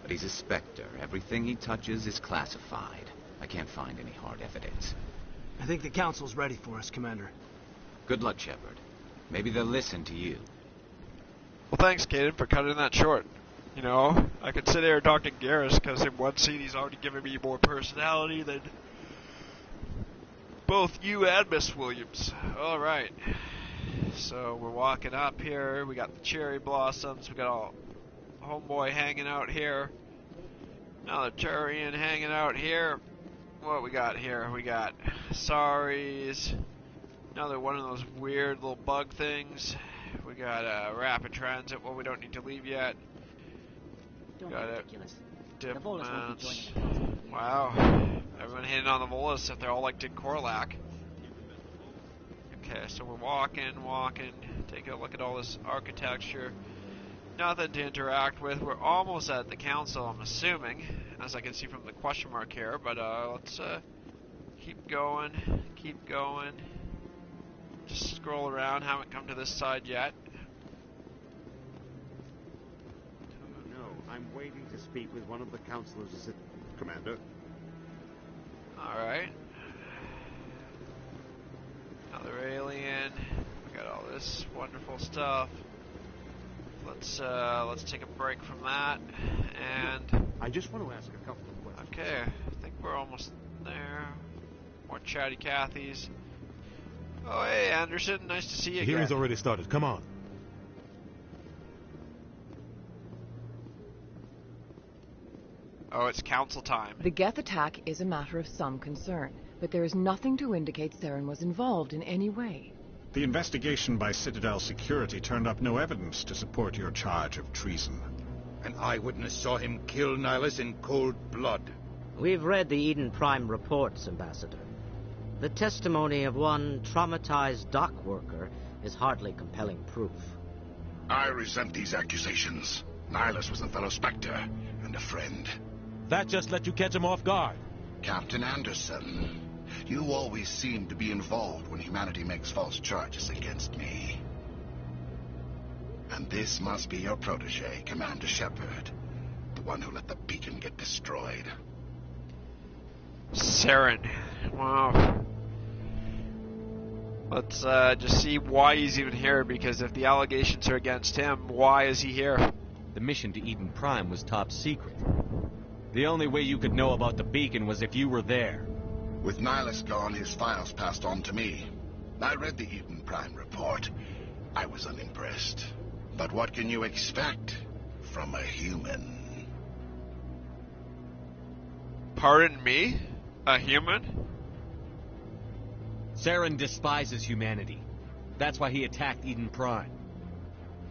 But he's a Spectre. Everything he touches is classified. I can't find any hard evidence. I think the council's ready for us, Commander. Good luck, Shepard. Maybe they'll listen to you. Well, thanks, Caden, for cutting that short. You know, I could sit here and talk to Garrus, because in one scene he's already given me more personality than both you and Miss Williams. Alright. So we're walking up here. We got the cherry blossoms. We got all homeboy hanging out here. Another Turian hanging out here. What we got here? We got Saris. Another one of those weird little bug things. We got rapid transit. Well, we don't need to leave yet. Don't got be it. ridiculous. The Volus won't be joining the council. Wow. Everyone hitting on the Volus if they're all like Dick Korlak. Okay, so we're walking, taking a look at all this architecture. Nothing to interact with. We're almost at the council, I'm assuming, as I can see from the question mark here, but let's keep going. Just scroll around, haven't come to this side yet. No, I'm waiting to speak with one of the councilors. Is it, Commander? Alright. Another alien. We got all this wonderful stuff. Let's take a break from that, and I just want to ask a couple of questions. okay, I think we're almost there. More chatty Cathys. Oh, hey, Anderson, nice to see you The again. hearing's already started. Come on. Oh, it's council time. The Geth attack is a matter of some concern, but there is nothing to indicate Saren was involved in any way. The investigation by Citadel Security turned up no evidence to support your charge of treason. An eyewitness saw him kill Nihilus in cold blood. We've read the Eden Prime reports, Ambassador. The testimony of one traumatized dock worker is hardly compelling proof. I resent these accusations. Nihilus was a fellow Spectre and a friend. That just let you catch him off guard. Captain Anderson, you always seem to be involved when humanity makes false charges against me. And this must be your protege, Commander Shepard. The one who let the beacon get destroyed. Saren. Wow. Let's just see why he's even here, because if the allegations are against him, why is he here? The mission to Eden Prime was top secret. The only way you could know about the beacon was if you were there. With Nihilus gone, his files passed on to me. I read the Eden Prime report. I was unimpressed. But what can you expect from a human? Pardon me? A human? Saren despises humanity. That's why he attacked Eden Prime.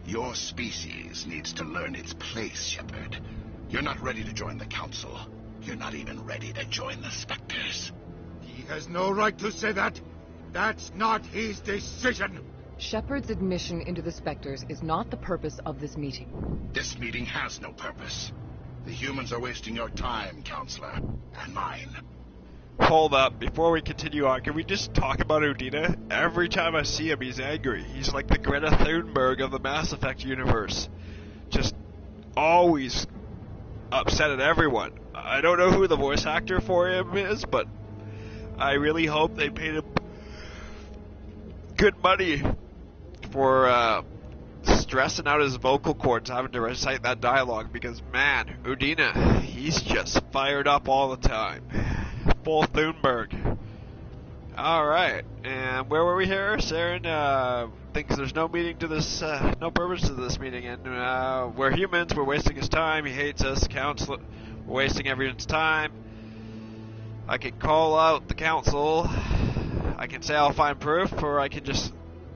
Your species needs to learn its place, Shepard. You're not ready to join the Council. You're not even ready to join the Spectres. He has no right to say that. That's not his decision. Shepard's admission into the Spectres is not the purpose of this meeting. This meeting has no purpose. The humans are wasting your time, Counselor, and mine. Hold up, before we continue on, can we just talk about Udina? Every time I see him, he's angry. He's like the Greta Thunberg of the Mass Effect universe. Just always upset at everyone. I don't know who the voice actor for him is, but I really hope they paid him good money for stressing out his vocal cords having to recite that dialogue because, man, Udina, he's just fired up all the time. Full Thunberg. Alright, and where were we here? Saren thinks there's no meaning to this, no purpose to this meeting, and we're humans, we're wasting his time, he hates us, council, we're wasting everyone's time. I can call out the council, I can say I'll find proof, or I can just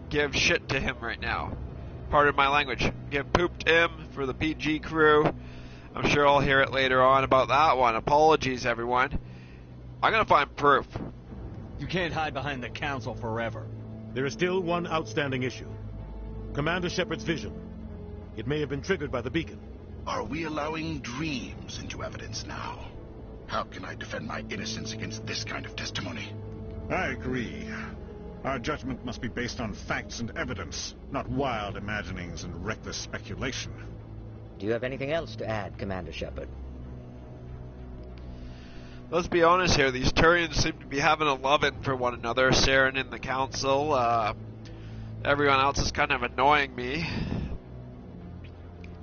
give shit to him right now. Pardon my language. Give poop to him for the PG crew. I'm sure I'll hear it later on about that one. Apologies, everyone. I'm gonna find proof. You can't hide behind the council forever. There is still one outstanding issue. Commander Shepard's vision. It may have been triggered by the beacon. Are we allowing dreams into evidence now? How can I defend my innocence against this kind of testimony? I agree. Our judgment must be based on facts and evidence, not wild imaginings and reckless speculation. Do you have anything else to add, Commander Shepard? Let's be honest here, these Turians seem to be having a love-in for one another. Saren in the council, everyone else is kind of annoying me.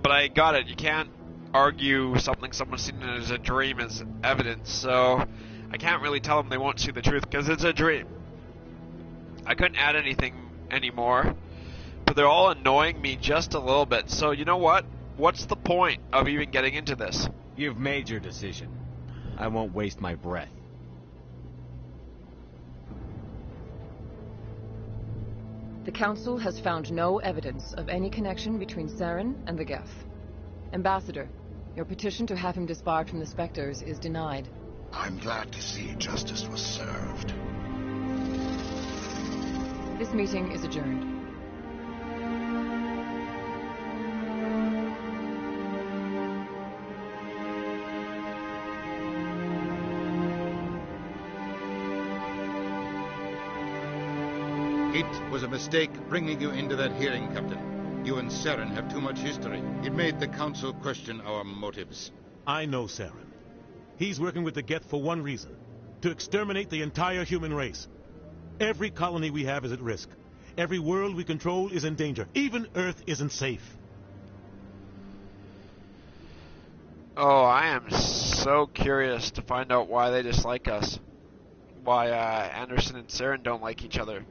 But I got it, you can't argue something someone's seen as a dream as evidence, so I can't really tell them they won't see the truth because it's a dream. I couldn't add anything anymore, but they're all annoying me just a little bit, so you know what? What's the point of even getting into this? You've made your decision. I won't waste my breath. The Council has found no evidence of any connection between Saren and the Geth. Ambassador, your petition to have him disbarred from the Spectres is denied. I'm glad to see justice was served. This meeting is adjourned. It was a mistake bringing you into that hearing, Captain. You and Saren have too much history. It made the Council question our motives. I know Saren. He's working with the Geth for one reason. To exterminate the entire human race. Every colony we have is at risk. Every world we control is in danger. Even Earth isn't safe. Oh, I am so curious to find out why they dislike us. Why Anderson and Saren don't like each other.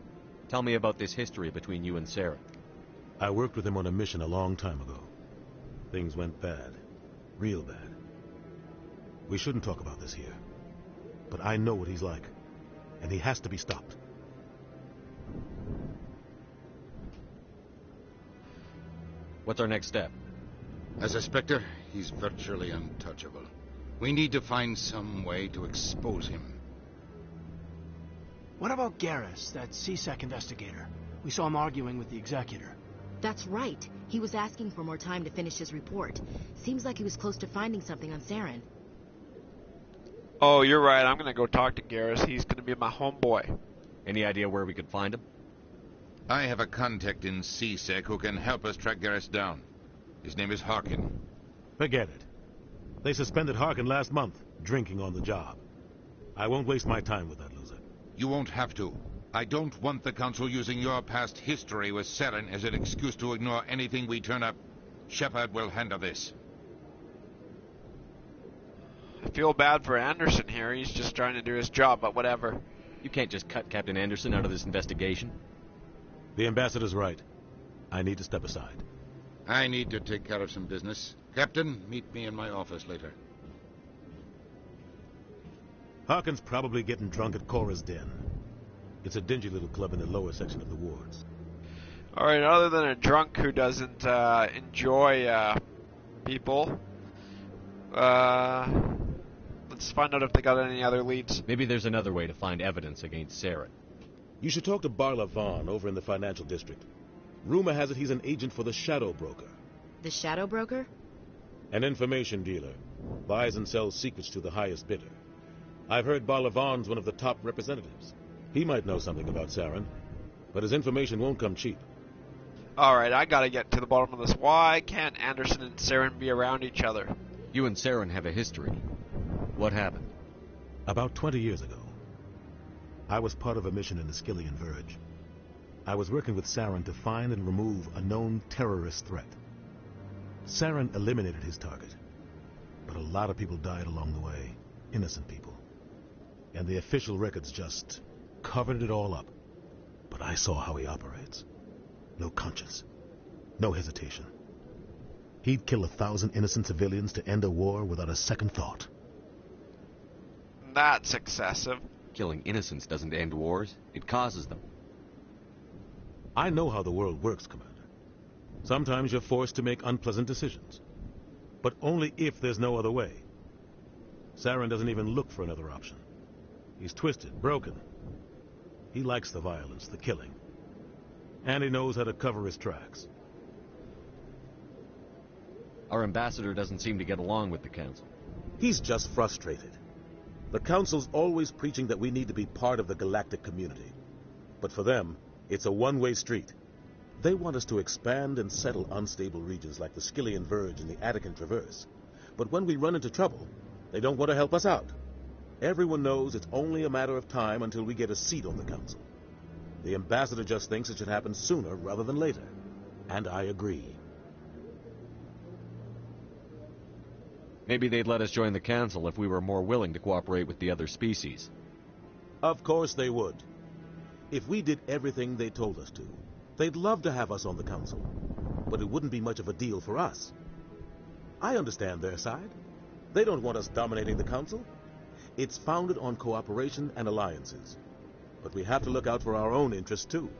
Tell me about this history between you and Saren. I worked with him on a mission a long time ago. Things went bad. Real bad. We shouldn't talk about this here. But I know what he's like. And he has to be stopped. What's our next step? As a Spectre, he's virtually untouchable. We need to find some way to expose him. What about Garrus, that CSEC investigator? We saw him arguing with the executor. That's right. He was asking for more time to finish his report. Seems like he was close to finding something on Saren. Oh, you're right. I'm gonna go talk to Garrus. He's gonna be my homeboy. Any idea where we could find him? I have a contact in CSEC who can help us track Garrus down. His name is Harkin. Forget it. They suspended Harkin last month, drinking on the job. I won't waste my time with that loser. You won't have to. I don't want the Council using your past history with Saren as an excuse to ignore anything we turn up. Shepard will handle this. I feel bad for Anderson here. He's just trying to do his job, but whatever. You can't just cut Captain Anderson out of this investigation. The ambassador's right. I need to step aside. I need to take care of some business. Captain, meet me in my office later. Harkin's probably getting drunk at Cora's Den. It's a dingy little club in the lower section of the wards. Alright, other than a drunk who doesn't enjoy people, let's find out if they got any other leads. Maybe there's another way to find evidence against Saren. You should talk to Barla Vaughn over in the financial district. Rumor has it he's an agent for the Shadow Broker. The Shadow Broker? An information dealer. Buys and sells secrets to the highest bidder. I've heard Barla Vaughn's one of the top representatives. He might know something about Saren, but his information won't come cheap. Alright, I gotta get to the bottom of this. Why can't Anderson and Saren be around each other? You and Saren have a history. What happened? About 20 years ago, I was part of a mission in the Skillian Verge. I was working with Saren to find and remove a known terrorist threat. Saren eliminated his target, but a lot of people died along the way, innocent people. And the official records just covered it all up. But I saw how he operates. No conscience, no hesitation. He'd kill 1,000 innocent civilians to end a war without a second thought. That's excessive. Killing innocents doesn't end wars, it causes them. I know how the world works, Commander. Sometimes you're forced to make unpleasant decisions. But only if there's no other way. Saren doesn't even look for another option. He's twisted, broken. He likes the violence, the killing. And he knows how to cover his tracks. Our ambassador doesn't seem to get along with the Council. He's just frustrated. The Council's always preaching that we need to be part of the galactic community. But for them, it's a one-way street. They want us to expand and settle unstable regions like the Skillian Verge and the Attican Traverse. But when we run into trouble, they don't want to help us out. Everyone knows it's only a matter of time until we get a seat on the Council. The ambassador just thinks it should happen sooner rather than later. And I agree. Maybe they'd let us join the Council if we were more willing to cooperate with the other species. Of course they would. If we did everything they told us to, they'd love to have us on the Council. But it wouldn't be much of a deal for us. I understand their side. They don't want us dominating the Council. It's founded on cooperation and alliances. But we have to look out for our own interests, too.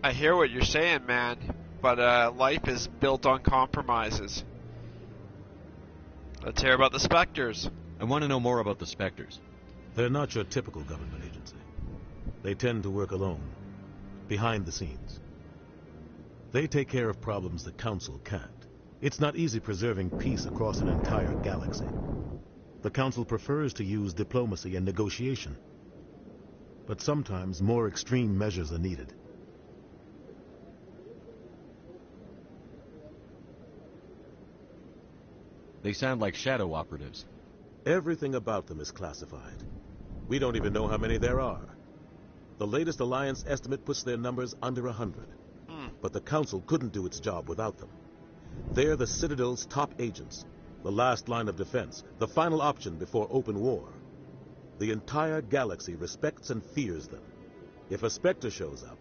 I hear what you're saying, man. But life is built on compromises. Let's hear about the Spectres. I want to know more about the Spectres. They're not your typical government agency. They tend to work alone, behind the scenes. They take care of problems the Council can't. It's not easy preserving peace across an entire galaxy. The Council prefers to use diplomacy and negotiation. But sometimes more extreme measures are needed. They sound like shadow operatives. Everything about them is classified. We don't even know how many there are. The latest Alliance estimate puts their numbers under 100. But the Council couldn't do its job without them. They're the Citadel's top agents, the last line of defense, the final option before open war. The entire galaxy respects and fears them. If a Spectre shows up,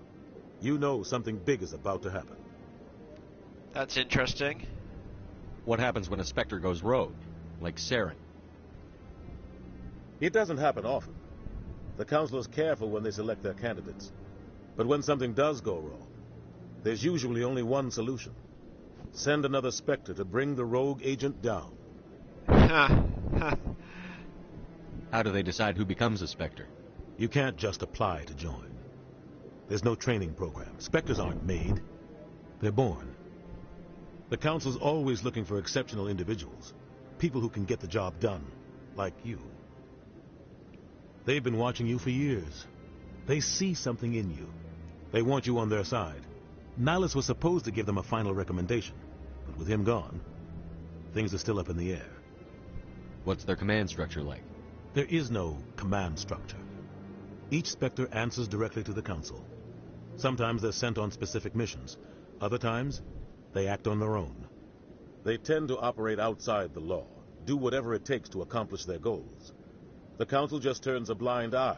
you know something big is about to happen. That's interesting. What happens when a Spectre goes rogue, like Saren? It doesn't happen often. The Council is careful when they select their candidates. But when something does go wrong, there's usually only one solution. Send another Spectre to bring the rogue agent down. How do they decide who becomes a Spectre? You can't just apply to join. There's no training program. Spectres aren't made. They're born. The Council's always looking for exceptional individuals. People who can get the job done. Like you. They've been watching you for years. They see something in you. They want you on their side. Nihilus was supposed to give them a final recommendation. But with him gone, things are still up in the air. What's their command structure like? There is no command structure. Each Spectre answers directly to the Council. Sometimes they're sent on specific missions. Other times, they act on their own. They tend to operate outside the law, do whatever it takes to accomplish their goals. The Council just turns a blind eye.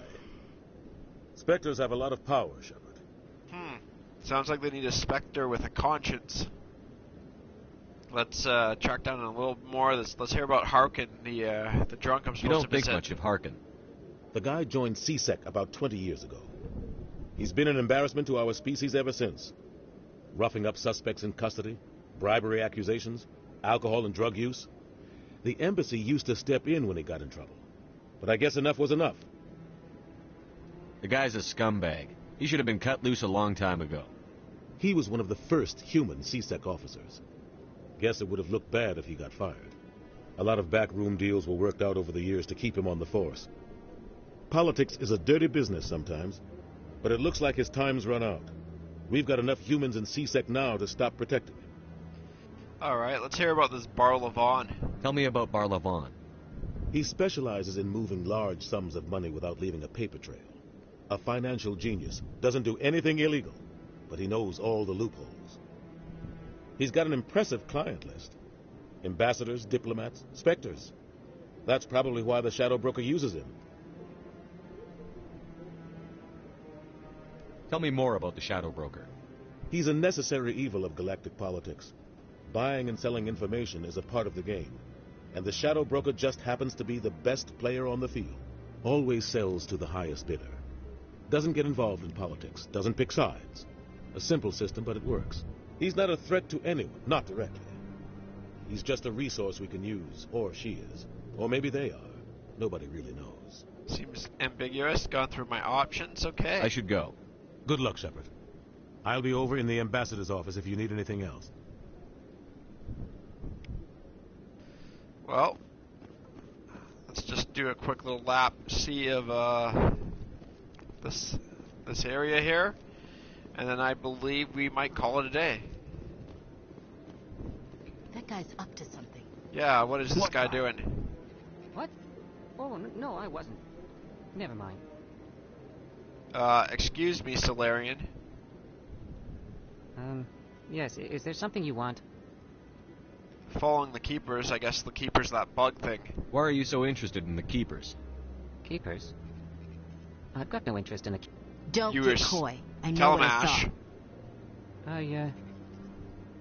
Spectres have a lot of power, Shepard. Sounds like they need a Spectre with a conscience. Let's track down a little more. Let's hear about Harkin, the drunk I'm supposed to visit. You don't think much of Harkin. The guy joined CSEC about 20 years ago. He's been an embarrassment to our species ever since. Roughing up suspects in custody, bribery accusations, alcohol and drug use. The embassy used to step in when he got in trouble. But I guess enough was enough. The guy's a scumbag. He should have been cut loose a long time ago. He was one of the first human CSEC officers. Guess it would have looked bad if he got fired. A lot of backroom deals were worked out over the years to keep him on the force. Politics is a dirty business sometimes, but it looks like his time's run out. We've got enough humans in CSEC now to stop protecting him. Alright, let's hear about this Barlavon. Tell me about Barlavon. He specializes in moving large sums of money without leaving a paper trail. A financial genius. Doesn't do anything illegal, but he knows all the loopholes. He's got an impressive client list. Ambassadors, diplomats, specters. That's probably why the shadow broker uses him. Tell me more about the shadow broker. He's a necessary evil of galactic politics. Buying and selling information is a part of the game, and the shadow broker just happens to be the best player on the field. Always sells to the highest bidder. Doesn't get involved in politics, doesn't pick sides. A simple system, but it works. He's not a threat to anyone, not directly. He's just a resource we can use, or she is. Or maybe they are. Nobody really knows. Seems ambiguous. Gone through my options. Okay. I should go. Good luck, Shepard. I'll be over in the ambassador's office if you need anything else. Well, let's just do a quick little lap, see of this area here, and then I believe we might call it a day. That guy's up to something. Yeah, what is this guy doing? What? Oh, no, I wasn't. Never mind. Excuse me, Solarian. Yes, is there something you want? Following the Keepers, I guess the Keepers, that bug thing. Why are you so interested in the Keepers? Keepers? I've got no interest in the... Don't get coy. I know Tell what him, I Ash. saw.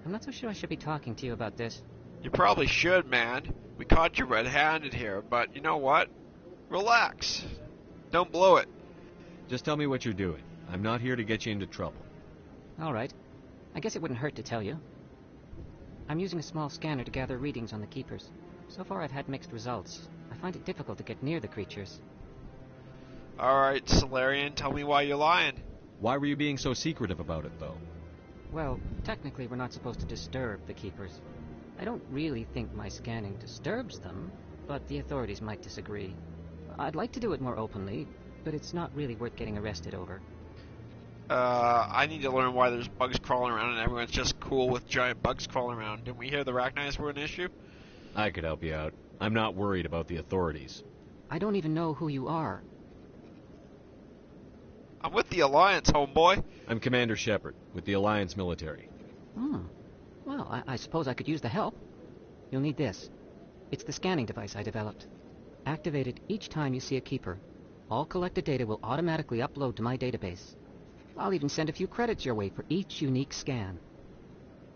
I'm not so sure I should be talking to you about this. You probably should, man. We caught you red-handed here, but you know what? Relax. Don't blow it. Just tell me what you're doing. I'm not here to get you into trouble. All right. I guess it wouldn't hurt to tell you. I'm using a small scanner to gather readings on the Keepers. So far I've had mixed results. I find it difficult to get near the creatures. Alright, Solarian, tell me why you're lying. Why were you being so secretive about it, though? Well, technically we're not supposed to disturb the Keepers. I don't really think my scanning disturbs them, but the authorities might disagree. I'd like to do it more openly, but it's not really worth getting arrested over. I need to learn why there's bugs crawling around and everyone's just cool with giant bugs crawling around. Didn't we hear the Arachnids were an issue? I could help you out. I'm not worried about the authorities. I don't even know who you are. I'm with the Alliance, homeboy. I'm Commander Shepard, with the Alliance military. Well, I suppose I could use the help. You'll need this. It's the scanning device I developed. Activate it each time you see a Keeper. All collected data will automatically upload to my database. I'll even send a few credits your way for each unique scan.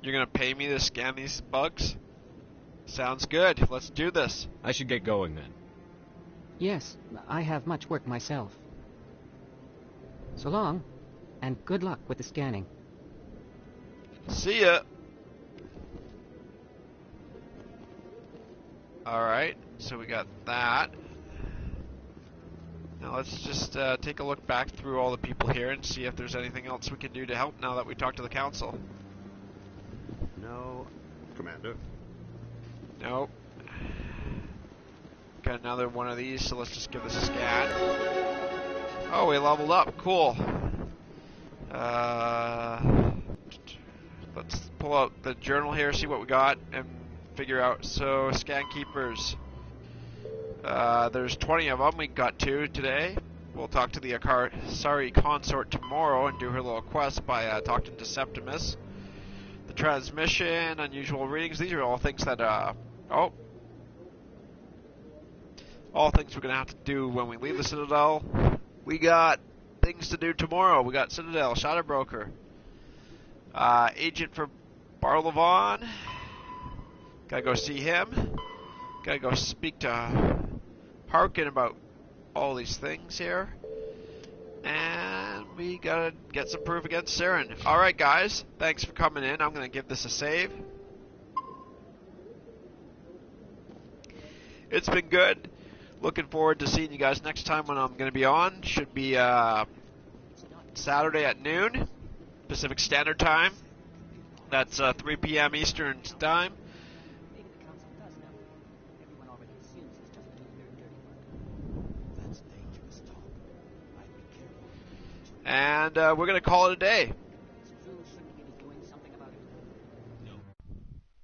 You're gonna pay me to scan these bugs? Sounds good. Let's do this. I should get going then. Yes, I have much work myself. So long, and good luck with the scanning. See ya. Alright, so we got that. Now let's just take a look back through all the people here and see if there's anything else we can do to help now that we talked to the council. No, Commander. Nope. Got another one of these, so let's just give this a scan. Oh, we leveled up. Cool. Let's pull out the journal here, see what we got, and figure out. So, scan keepers. There's 20 of them. We got 2 today. We'll talk to the Asari consort tomorrow and do her little quest by talking to Septimus. The transmission, unusual readings. These are all things that, all things we're going to have to do when we leave the Citadel. We got things to do tomorrow. We got Citadel, Shadow Broker, agent for Barlavon. Gotta go see him. Gotta go speak to Harkin about all these things here. And we gotta get some proof against Saren. Alright guys, thanks for coming in. I'm gonna give this a save. It's been good. Looking forward to seeing you guys next time when I'm gonna be on. Should be Saturday at noon, Pacific Standard Time. That's 3 p.m. Eastern Time. And we're going to call it a day.